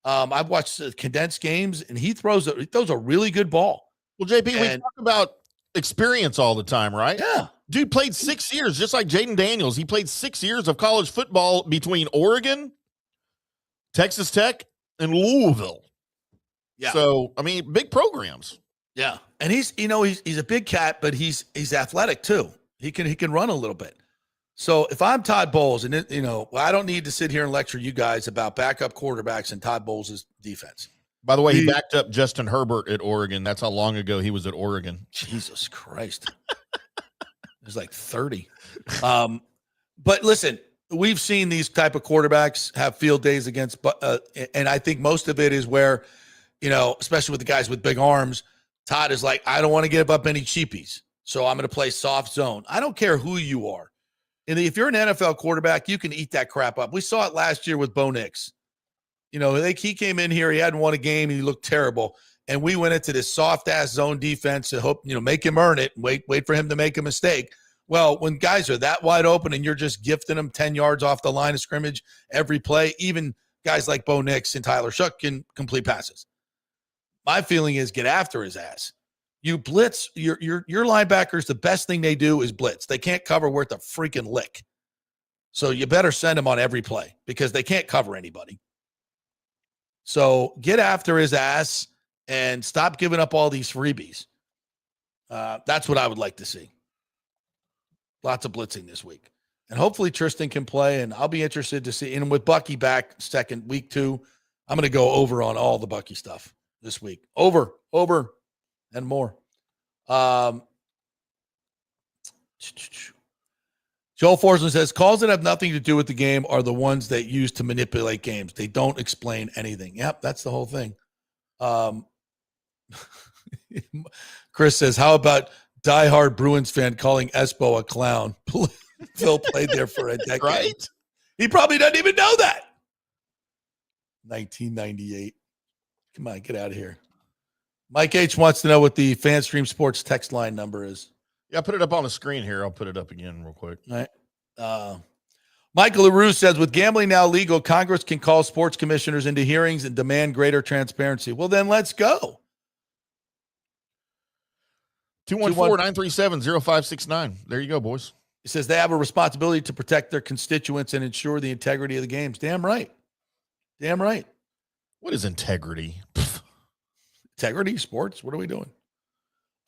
I've watched condensed games, and he throws a really good ball. Well, JP, we talk about experience all the time, right? Yeah. Dude played 6 years, just like Jaden Daniels. He played 6 years of college football between Oregon, Texas Tech, and Louisville. Yeah. So, big programs. Yeah. And he's a big cat, but he's athletic too. He can run a little bit. So if I'm Todd Bowles, and I don't need to sit here and lecture you guys about backup quarterbacks and Todd Bowles' defense. By the way, he backed up Justin Herbert at Oregon. That's how long ago he was at Oregon. Jesus Christ. It was like 30. But listen, we've seen these type of quarterbacks have field days against, and I think most of it is where, especially with the guys with big arms, Todd is like, I don't want to give up any cheapies, so I'm going to play soft zone. I don't care who you are. And if you're an NFL quarterback, you can eat that crap up. We saw it last year with Bo Nix. He came in here, he hadn't won a game, and he looked terrible. And we went into this soft-ass zone defense to hope, make him earn it, and wait for him to make a mistake. Well, when guys are that wide open and you're just gifting them 10 yards off the line of scrimmage every play, even guys like Bo Nix and Tyler Shuck can complete passes. My feeling is get after his ass. You blitz, your linebackers, the best thing they do is blitz. They can't cover worth a freaking lick. So you better send them on every play because they can't cover anybody. So get after his ass and stop giving up all these freebies. That's what I would like to see. Lots of blitzing this week. And hopefully Tristan can play, and I'll be interested to see. And with Bucky back week 2, I'm going to go over on all the Bucky stuff this week. Over, and more. Joel Forsman says, calls that have nothing to do with the game are the ones that use to manipulate games. They don't explain anything. Yep, that's the whole thing. Chris says, how about diehard Bruins fan calling Espo a clown? Phil played there for a decade. Right? He probably doesn't even know that. 1998. Come on, get out of here. Mike H wants to know what the FanStream Sports text line number is. Yeah, I put it up on the screen here. I'll put it up again real quick. All right. Michael LaRue says, with gambling now legal, Congress can call sports commissioners into hearings and demand greater transparency. Well, then let's go. 214-937-0569. There you go, boys. He says they have a responsibility to protect their constituents and ensure the integrity of the games. Damn right. Damn right. What is integrity? Integrity, sports. What are we doing?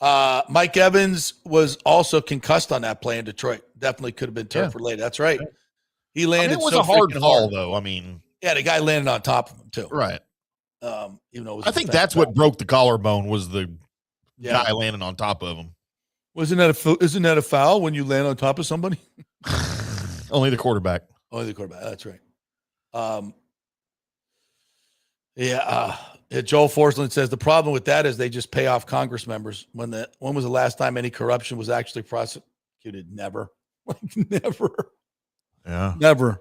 Mike Evans was also concussed on that play in Detroit. Definitely could have been turf related. That's right. He landed. It was a hard fall, though. I mean, yeah, the guy landed on top of him too. Right. I think that's what broke the collarbone was the guy landing on top of him. Isn't that a foul when you land on top of somebody? Only the quarterback. Only the quarterback. That's right. Joel Forsland says the problem with that is they just pay off Congress members. When was the last time any corruption was actually prosecuted? Never. Never. Yeah. Never.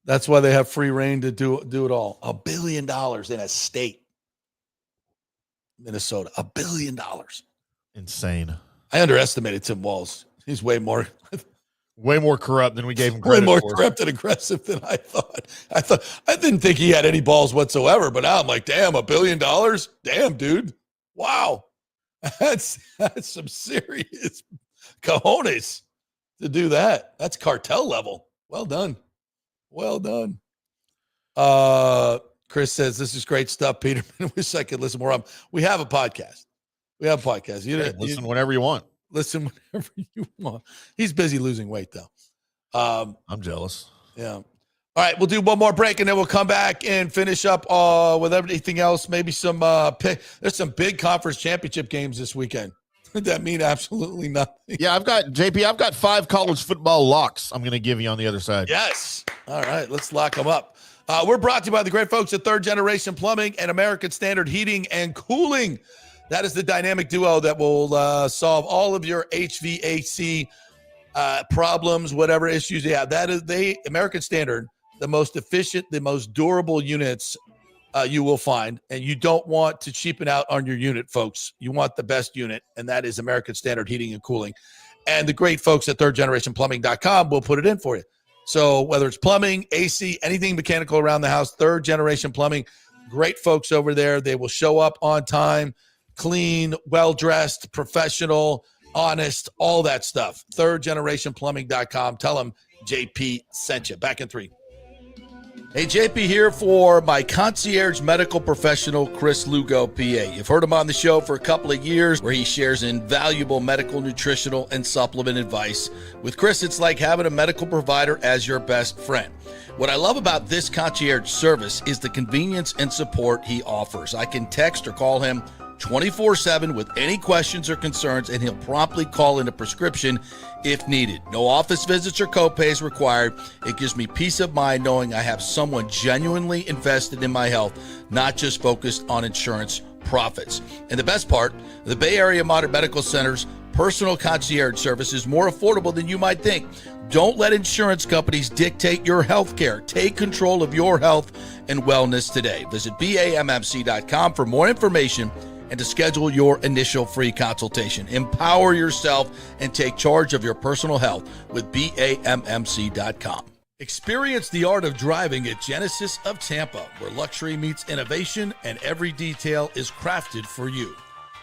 That's why they have free reign to do it all. $1 billion in a state. Minnesota. $1 billion. Insane. I underestimated Tim Walz. He's way more corrupt than we gave him credit way more for. corrupt and aggressive than I thought. I didn't think he had any balls whatsoever, but now I'm like, damn, $1 billion? Damn, dude. Wow. That's some serious cojones to do that. That's cartel level. Well done. Well done. Chris says, this is great stuff, Peterman. Wish I could listen more. We have a podcast. Listen whenever you want. Listen whenever you want. He's busy losing weight, though. I'm jealous. Yeah. All right, we'll do one more break, and then we'll come back and finish up with everything else. Maybe some there's some big conference championship games this weekend. That mean absolutely nothing. Yeah, I've got 5 college football locks I'm going to give you on the other side. Yes. All right, let's lock them up. We're brought to you by the great folks at Third Generation Plumbing and American Standard Heating and Cooling. That is the dynamic duo that will solve all of your HVAC problems, whatever issues you have. That is American Standard, the most efficient, the most durable units you will find. And you don't want to cheapen out on your unit, folks. You want the best unit, and that is American Standard Heating and Cooling. And the great folks at thirdgenerationplumbing.com will put it in for you. So whether it's plumbing, AC, anything mechanical around the house, Third Generation Plumbing, great folks over there. They will show up on time, clean, well-dressed, professional, honest, all that stuff. thirdgenerationplumbing.com. Tell them JP sent you. Back in 3. Hey, JP here for my concierge medical professional, Chris Lugo, PA. You've heard him on the show for a couple of years where he shares invaluable medical, nutritional, and supplement advice. With Chris, it's like having a medical provider as your best friend. What I love about this concierge service is the convenience and support he offers. I can text or call him 24/7 with any questions or concerns, and he'll promptly call in a prescription if needed. No office visits or copays required. It gives me peace of mind knowing I have someone genuinely invested in my health, not just focused on insurance profits. And the best part, the Bay Area Modern Medical Center's personal concierge service is more affordable than you might think. Don't let insurance companies dictate your health care. Take control of your health and wellness today. Visit BAMMC.com for more information and to schedule your initial free consultation. Empower yourself and take charge of your personal health with BAMMC.com. Experience the art of driving at Genesis of Tampa, where luxury meets innovation and every detail is crafted for you.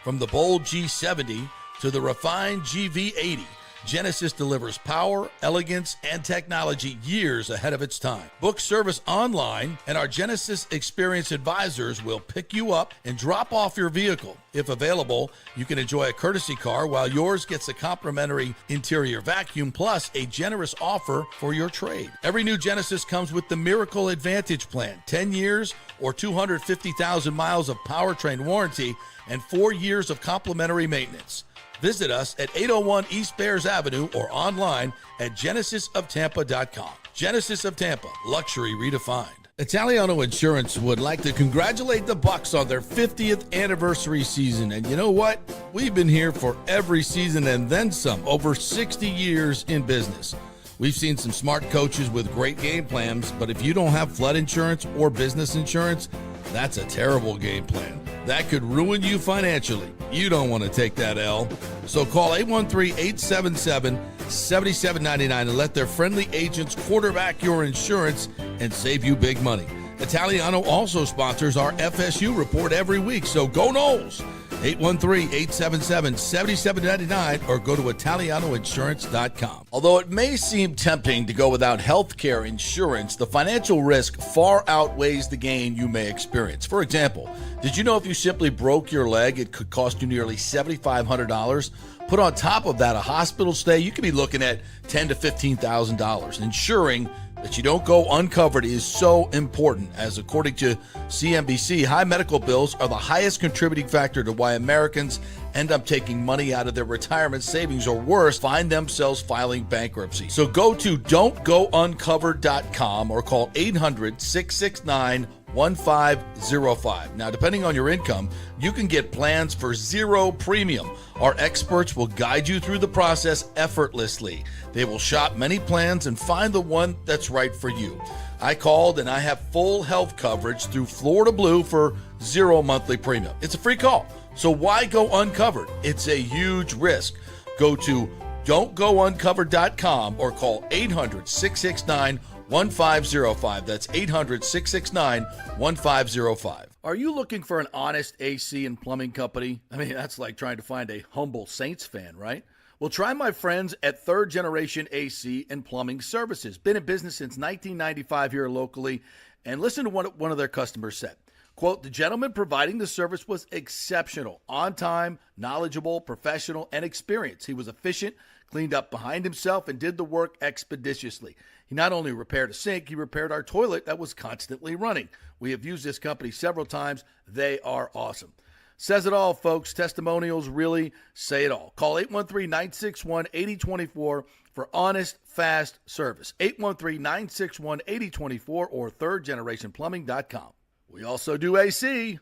From the bold G70 to the refined GV80, Genesis delivers power, elegance, and technology years ahead of its time. Book service online, and our Genesis Experience advisors will pick you up and drop off your vehicle. If available, you can enjoy a courtesy car while yours gets a complimentary interior vacuum plus a generous offer for your trade. Every new Genesis comes with the Miracle Advantage Plan, 10 years or 250,000 miles of powertrain warranty and 4 years of complimentary maintenance. Visit us at 801 East Bears Avenue or online at genesisoftampa.com. Genesis of Tampa, luxury redefined. Italiano Insurance would like to congratulate the Bucs on their 50th anniversary season. And you know what? We've been here for every season and then some, over 60 years in business. We've seen some smart coaches with great game plans, but if you don't have flood insurance or business insurance, that's a terrible game plan. That could ruin you financially. You don't want to take that L. So call 813-877-7799 and let their friendly agents quarterback your insurance and save you big money. Italiano also sponsors our FSU report every week, so go Noles. 813-877-7799 or go to italianoinsurance.com. Although it may seem tempting to go without health care insurance, the financial risk far outweighs the gain you may experience. For example, did you know if you simply broke your leg, it could cost you nearly $7,500? Put on top of that a hospital stay, you could be looking at $10,000 to $15,000. Ensuring that you don't go uncovered is so important, as according to CNBC, high medical bills are the highest contributing factor to why Americans end up taking money out of their retirement savings, or worse, find themselves filing bankruptcy. So go to don'tgouncovered.com or call 800-669-1505. Now, depending on your income, you can get plans for zero premium. Our experts will guide you through the process effortlessly. They will shop many plans and find the one that's right for you. I called and I have full health coverage through Florida Blue for zero monthly premium. It's a free call. So why go uncovered? It's a huge risk. Go to don'tgouncovered.com or call 800-669-1505. That's 800-669-1505. Are you looking for an honest AC and plumbing company? I mean, that's like trying to find a humble Saints fan, right? Well, try my friends at Third Generation AC and Plumbing Services. Been in business since 1995 here locally. And listen to what one of their customers said. Quote, the gentleman providing the service was exceptional, on time, knowledgeable, professional, and experienced. He was efficient, cleaned up behind himself, and did the work expeditiously. He not only repaired a sink, he repaired our toilet that was constantly running. We have used this company several times. They are awesome. Says it all, folks. Testimonials really say it all. Call 813-961-8024 for honest, fast service. 813-961-8024 or thirdgenerationplumbing.com. We also do AC.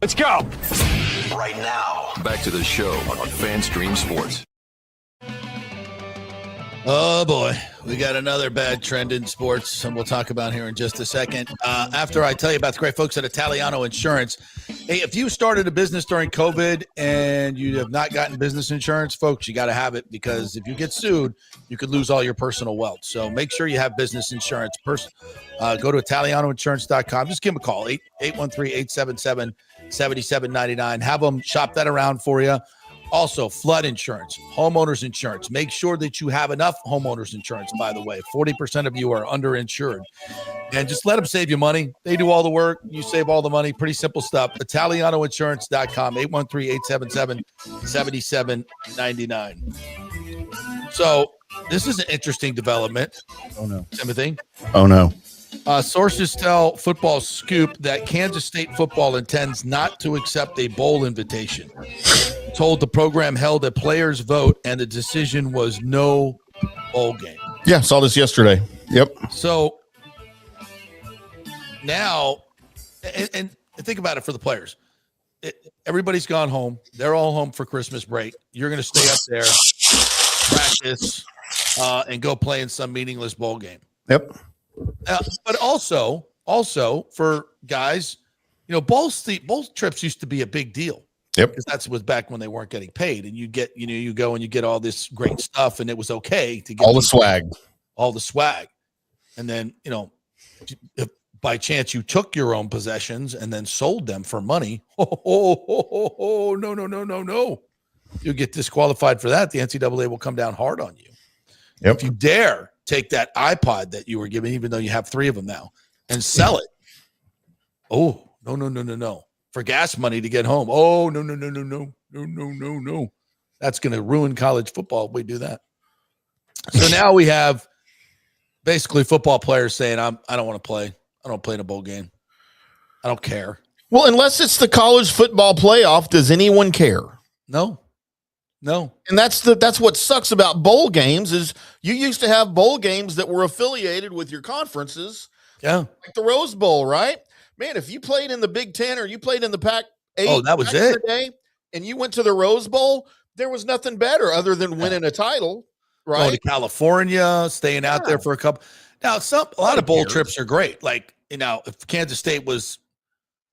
Let's go. Right now. Back to the show on FanStream Sports. Oh, boy. We got another bad trend in sports, and we'll talk about here in just a second. After I tell you about the great folks at Italiano Insurance. Hey, if you started a business during COVID and you have not gotten business insurance, folks, you got to have it, because if you get sued, you could lose all your personal wealth. So make sure you have business insurance. Go to italianoinsurance.com. Just give them a call, 813-877-7799. Have them shop that around for you. Also, flood insurance, homeowners insurance. Make sure that you have enough homeowners insurance, by the way. 40% of you are underinsured. And just let them save you money. They do all the work. You save all the money. Pretty simple stuff. ItalianoInsurance.com, 813-877-7799. So this is an interesting development. Oh, no. Timothy? Oh, no. Sources tell Football Scoop that Kansas State football intends not to accept a bowl invitation. Told the program held a players' vote, and the decision was no bowl game. Yeah, saw this yesterday. Yep. So now, and think about it for the players. Everybody's gone home. They're all home for Christmas break. You're going to stay up there, practice, and go play in some meaningless bowl game. Yep. But also for guys, bowl trips used to be a big deal. Yep. Because that was back when they weren't getting paid, and you go and you get all this great stuff, and it was okay to get all the swag. And then, if by chance you took your own possessions and then sold them for money, no. You get disqualified for that. The NCAA will come down hard on you. Yep. If you dare take that iPod that you were given, even though you have 3 of them now, and sell it. Oh, no. For gas money to get home. Oh, no. That's going to ruin college football if we do that. So now we have basically football players saying, I don't want to play. I don't play in a bowl game. I don't care. Well, unless it's the college football playoff, does anyone care? No. And that's what sucks about bowl games is you used to have bowl games that were affiliated with your conferences. Yeah. Like the Rose Bowl, right? Man, if you played in the Big Ten or you played in the Pac-8 that was it. Day, and you went to the Rose Bowl, there was nothing better other than winning a title, right? Going to California, staying out there for a couple. Now, a lot of bowl trips are great. Like, if Kansas State was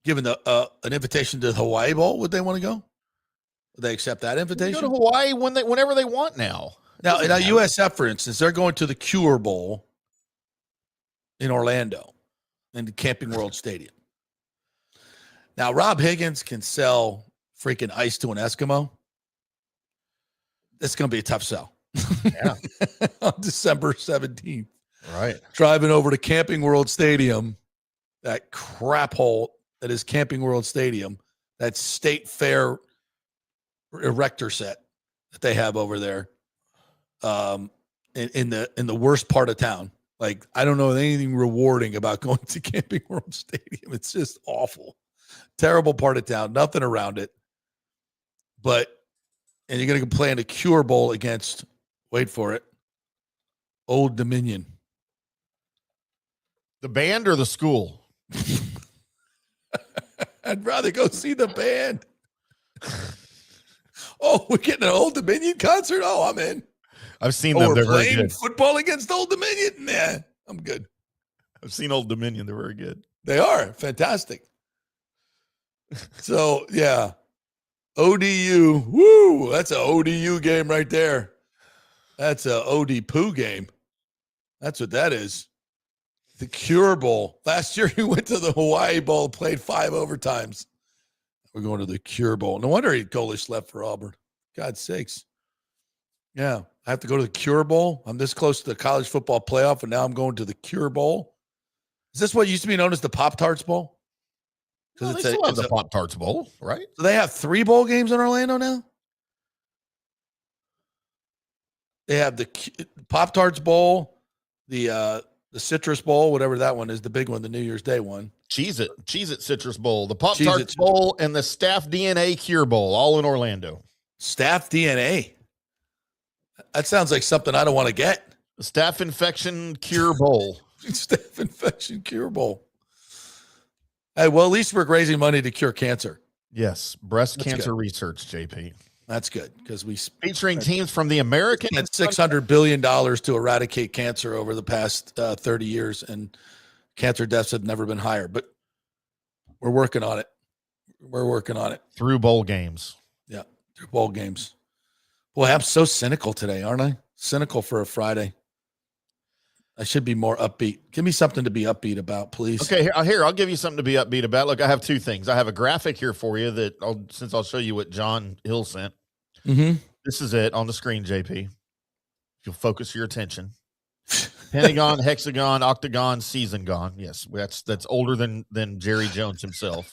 given an invitation to the Hawaii Bowl, would they want to go? They accept that invitation. Go to Hawaii whenever they want now. Now, USF, for instance, they're going to the Cure Bowl in Orlando in the Camping World Stadium. Now, Rob Higgins can sell freaking ice to an Eskimo. It's going to be a tough sell. Yeah. On December 17th. Right. Driving over to Camping World Stadium, that crap hole that is Camping World Stadium, that State Fair erector set that they have over there, in the worst part of town. Like, I don't know anything rewarding about going to Camping World Stadium. It's just awful. Terrible part of town, nothing around it. And you're going to play in a Cure Bowl against, wait for it, Old Dominion. The band or the school? I'd rather go see the band. Oh, we're getting an Old Dominion concert? Oh, I'm in. I've seen them. They're very good. Football against Old Dominion? Nah, I'm good. I've seen Old Dominion. They're very good. They are fantastic. So, yeah. ODU. Woo! That's an ODU game right there. That's a OD Poo game. That's what that is. The Cure Bowl. Last year, he went to the Hawaii Bowl, played 5 overtimes. We're going to the Cure Bowl. No wonder Golish left for Auburn. God's sakes. Yeah, I have to go to the Cure Bowl. I'm this close to the college football playoff, and now I'm going to the Cure Bowl. Is this what used to be known as the Pop-Tarts Bowl? Well, they still have the Pop-Tarts Bowl, right? So they have 3 bowl games in Orlando now? They have the Pop-Tarts Bowl, the Citrus Bowl, whatever that one is, the big one, the New Year's Day one. Cheez-It Citrus Bowl, the Pop-Tarts Bowl, and the Staff DNA Cure Bowl, all in Orlando. Staff DNA? That sounds like something I don't want to get. The Staph Infection Cure Bowl. Staph Infection Cure Bowl. Hey, well, at least we're raising money to cure cancer. Yes, breast cancer research, JP. That's good because we featuring teams from the American. Spent $600 billion to eradicate cancer over the past 30 years, and cancer deaths have never been higher. But we're working on it. We're working on it through bowl games. Yeah, through bowl games. Boy, I'm so cynical today, aren't I? Cynical for a Friday. I should be more upbeat. Give me something to be upbeat about, please. Okay, here, I'll give you something to be upbeat about. Look, I have 2 things. I have a graphic here for you that I'll show you what John Hill sent. Mm-hmm. This is it on the screen, JP. If you'll focus your attention. Pentagon, hexagon, octagon, season gone. Yes, that's older than Jerry Jones himself.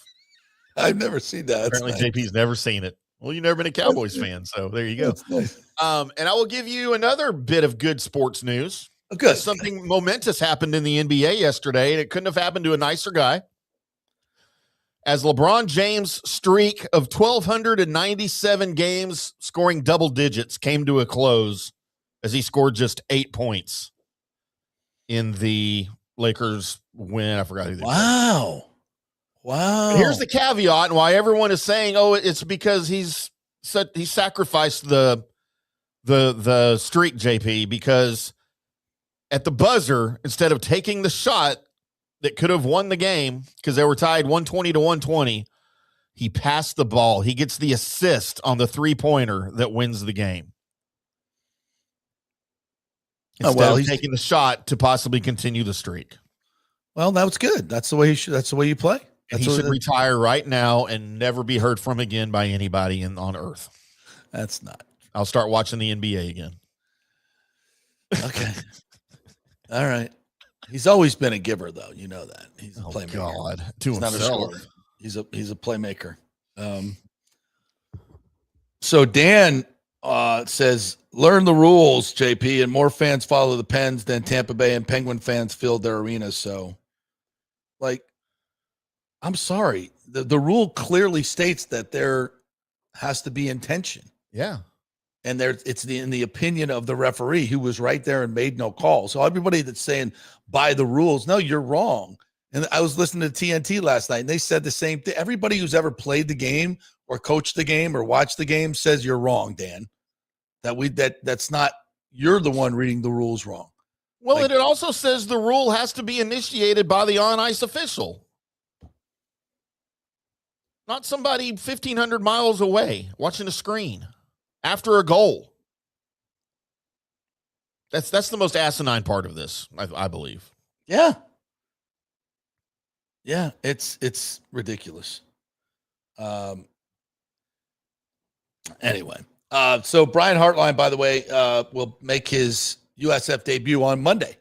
I've never seen that. Apparently, nice. JP's never seen it. Well, you've never been a Cowboys fan, so there you go. Nice. And I will give you another bit of good sports news. Oh, good. Something momentous happened in the NBA yesterday, and it couldn't have happened to a nicer guy. As LeBron James' streak of 1,297 games scoring double digits came to a close as he scored just 8 points in the Lakers win. I forgot who they Wow. And here's the caveat and why everyone is saying, oh, it's because he sacrificed the streak, JP, because at the buzzer, instead of taking the shot that could have won the game because they were tied 120 to 120, he passed the ball. He gets the assist on the 3-pointer that wins the game. Instead of taking the shot to possibly continue the streak. Well, that was good. That's the way that's the way you play. He should retire right now and never be heard from again by anybody on earth. That's not. I'll start watching the NBA again. Okay. All right. He's always been a giver, though. You know that. He's a playmaker. God. He's not a scorer. He's a playmaker. So Dan says, learn the rules, JP, and more fans follow the Pens than Tampa Bay and Penguin fans filled their arenas. So, like, I'm sorry. The rule clearly states that there has to be intention. Yeah. And it's in the opinion of the referee who was right there and made no call. So everybody that's saying by the rules, no, you're wrong. And I was listening to TNT last night, and they said the same thing. Everybody who's ever played the game or coached the game or watched the game says you're wrong, Dan. That's not. You're the one reading the rules wrong. Well, and it also says the rule has to be initiated by the on-ice official. not somebody 1,500 miles away watching a screen after a goal. That's the most asinine part of this, I believe. Yeah. Yeah, it's ridiculous. Anyway, so Brian Hartline, by the way, will make his USF debut on Monday.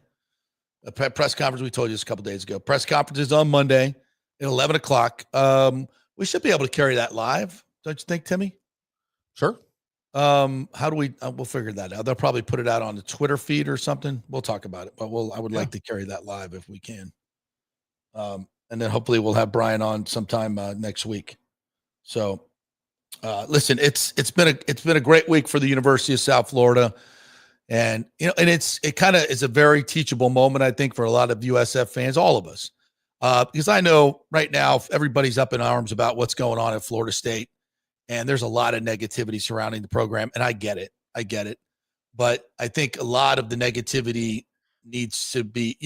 A press conference, we told you this a couple days ago. Press conference is on Monday at 11 o'clock. We should be able to carry that live, don't you think, Timmy? Sure. How do we? We'll figure that out. They'll probably put it out on the Twitter feed or something. We'll talk about it, but I would like to carry that live if we can. And then hopefully we'll have Brian on sometime next week. So, listen, it's been a great week for the University of South Florida, and it kind of is a very teachable moment, I think, for a lot of USF fans, all of us, because I know right now everybody's up in arms about what's going on at Florida State, and there's a lot of negativity surrounding the program, and I get it, but I think a lot of the negativity needs to be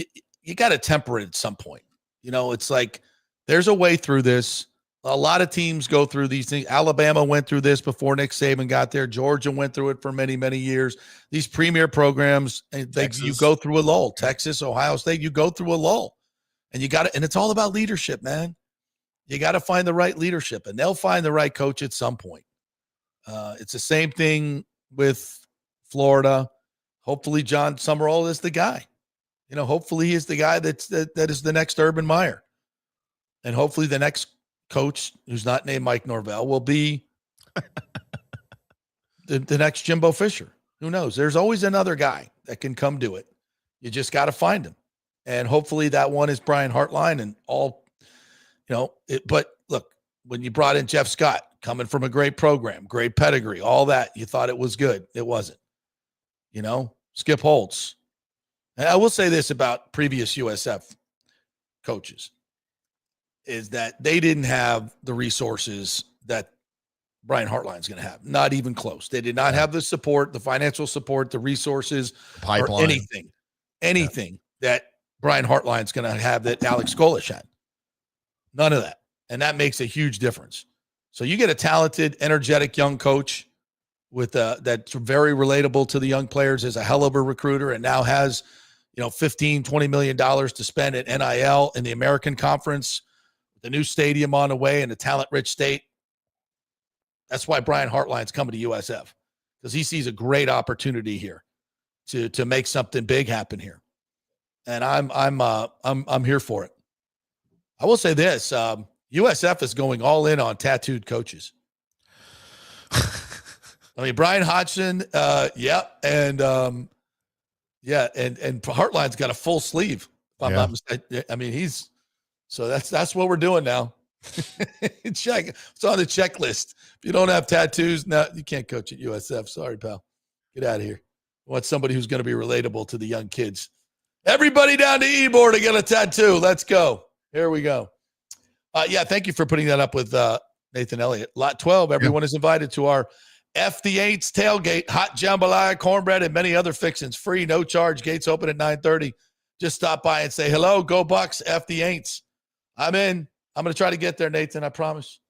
you got to temper it at some point. It's like there's a way through this. A lot of teams go through these things. Alabama went through this before Nick Saban got there. Georgia went through it for many, many years. These premier programs, you go through a lull. Texas, Ohio State, you go through a lull. And and it's all about leadership, man. You got to find the right leadership, and they'll find the right coach at some point. It's the same thing with Florida. Hopefully John Summerall is the guy. Hopefully he is the guy that is the next Urban Meyer. And hopefully the next coach, who's not named Mike Norvell, will be the next Jimbo Fisher. Who knows? There's always another guy that can come do it. You just got to find him. And hopefully that one is Brian Hartline and all, but look, when you brought in Jeff Scott, coming from a great program, great pedigree, all that, you thought it was good. It wasn't. Skip Holtz. And I will say this about previous USF coaches is that they didn't have the resources that Brian Hartline's going to have. Not even close. They did not have the support, the financial support, the resources, pipeline, or anything that Brian Hartline's going to have that Alex Golish had. None of that. And that makes a huge difference. So you get a talented, energetic young coach with that's very relatable to the young players, is a hell of a recruiter, and now has $15-20 million to spend at NIL in the American Conference, the new stadium on the way, in a talent-rich state. That's why Brian Hartline's coming to USF, because he sees a great opportunity here to make something big happen here, and I'm here for it. I will say this: USF is going all in on tattooed coaches. I mean, Brian Hodgson, and Hartline's got a full sleeve. If I'm not mistaken. I mean, that's what we're doing now. Check. It's on the checklist. If you don't have tattoos, no, you can't coach at USF. Sorry, pal. Get out of here. I want somebody who's going to be relatable to the young kids. Everybody down to Ybor to get a tattoo. Let's go. Here we go. Thank you for putting that up with Nathan Elliott. Lot 12, everyone is invited to our F the Aints tailgate, hot jambalaya, cornbread, and many other fixings. Free, no charge. Gates open at 9:30. Just stop by and say hello. Go Bucs. F the Aints. I'm in. I'm going to try to get there, Nathan. I promise.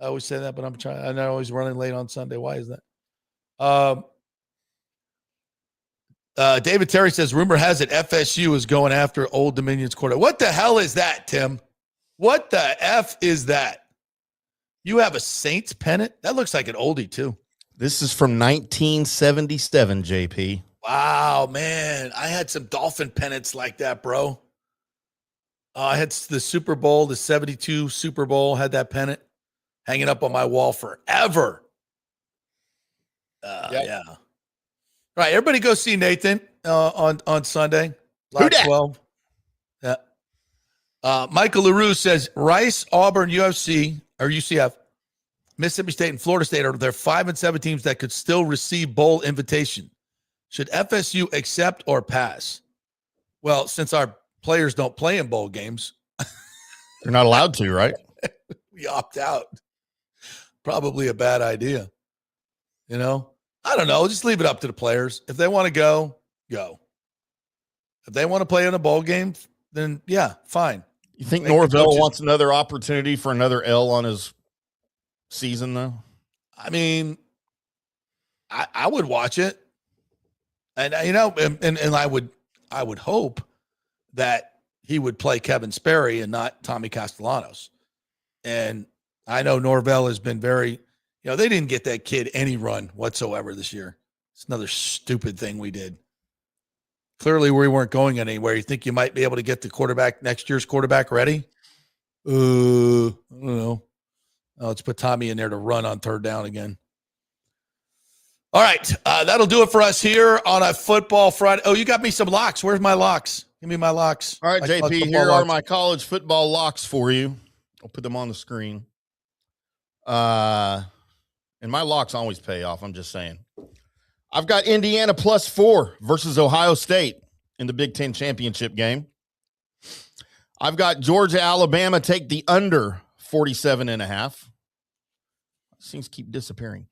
I always say that, but I'm trying. I'm always running late on Sunday. Why is that? David Terry says, rumor has it FSU is going after Old Dominion's quarterback. What the hell is that, Tim? What the F is that? You have a Saints pennant? That looks like an oldie, too. This is from 1977, JP. Wow, man. I had some Dolphin pennants like that, bro. I had the Super Bowl, the 72 Super Bowl, had that pennant hanging up on my wall forever. Yeah. All right, everybody go see Nathan on Sunday, Lot 12. Yeah. Michael LaRue says, Rice, Auburn, UCF, Mississippi State, and Florida State are their 5 and 7 teams that could still receive bowl invitation. Should FSU accept or pass? Well, since our players don't play in bowl games, they're not allowed to, right? We opt out. Probably a bad idea. I don't know. Just leave it up to the players. If they want to go, go. If they want to play in a bowl game, then fine. You think Norvell wants another opportunity for another L on his season, though? I mean, I would watch it. And, and I would hope that he would play Kevin Sperry and not Tommy Castellanos. And I know Norvell has been very, they didn't get that kid any run whatsoever this year. It's another stupid thing we did. Clearly, we weren't going anywhere. You think you might be able to get the next year's quarterback ready? I don't know. Let's put Tommy in there to run on third down again. All right. That'll do it for us here on a Football Friday. Oh, you got me some locks. Where's my locks? Give me my locks. All right, JP, here are my college football locks for you. I'll put them on the screen. And my locks always pay off. I'm just saying. I've got Indiana +4 versus Ohio State in the Big Ten championship game. I've got Georgia, Alabama take the under 47.5. Seems to keep disappearing.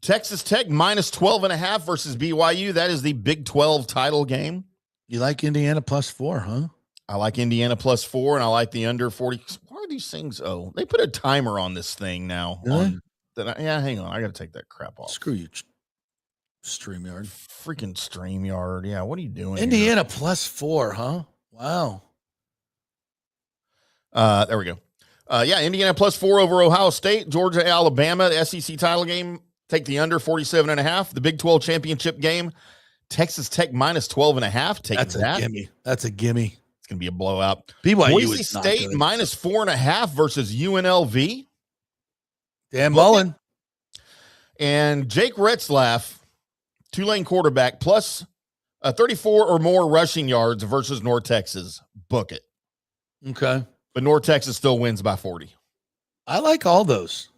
Texas Tech -12.5 versus BYU. That is the Big 12 title game. You like Indiana +4, huh? I like Indiana +4, and I like the under 40. Why are these things? Oh, they put a timer on this thing now. Really? Hang on. I got to take that crap off. Screw you, StreamYard. Freaking StreamYard. Yeah, what are you doing? Indiana +4, huh? Wow. There we go. Indiana +4 over Ohio State. Georgia, Alabama, the SEC title game. Take the under 47.5. The Big 12 championship game. Texas Tech -12.5. Take That's that. a gimme. That's a gimme. It's going to be a blowout. BYU Boise is not State good. -4.5 versus UNLV. Dan Mullen. And Jake Retzlaff, Tulane quarterback, plus 34 or more rushing yards versus North Texas. Book it. Okay. But North Texas still wins by 40. I like all those.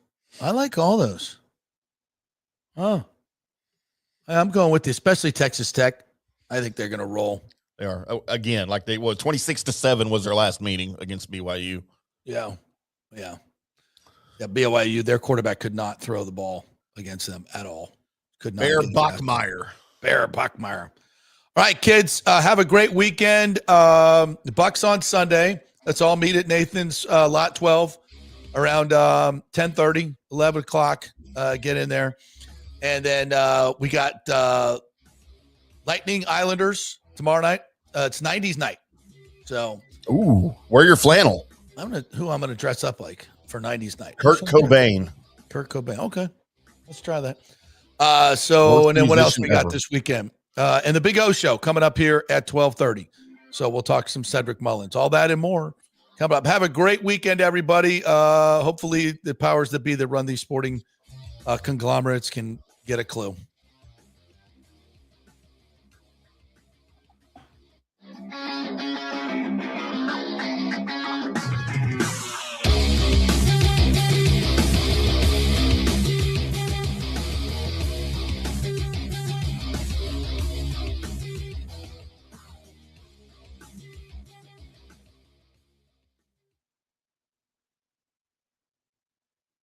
Oh. I'm going with especially Texas Tech. I think they're going to roll. They are. Again, like they was 26-7 was their last meeting against BYU. Yeah. BYU, their quarterback could not throw the ball against them at all. Could not. Bear Bachmeier. All right, kids, have a great weekend. The Bucs on Sunday. Let's all meet at Nathan's Lot 12 around 10:30, 11 o'clock. Get in there. And then we got Lightning Islanders tomorrow night. It's 90s night. So, wear your flannel. I'm gonna dress up like for 90s night. Kurt Cobain. Okay, let's try that. And then what else we got this weekend? And the Big O show coming up here at 12:30. So we'll talk some Cedric Mullins, all that and more coming up. Have a great weekend, everybody. Hopefully the powers that be that run these sporting conglomerates can get a clue.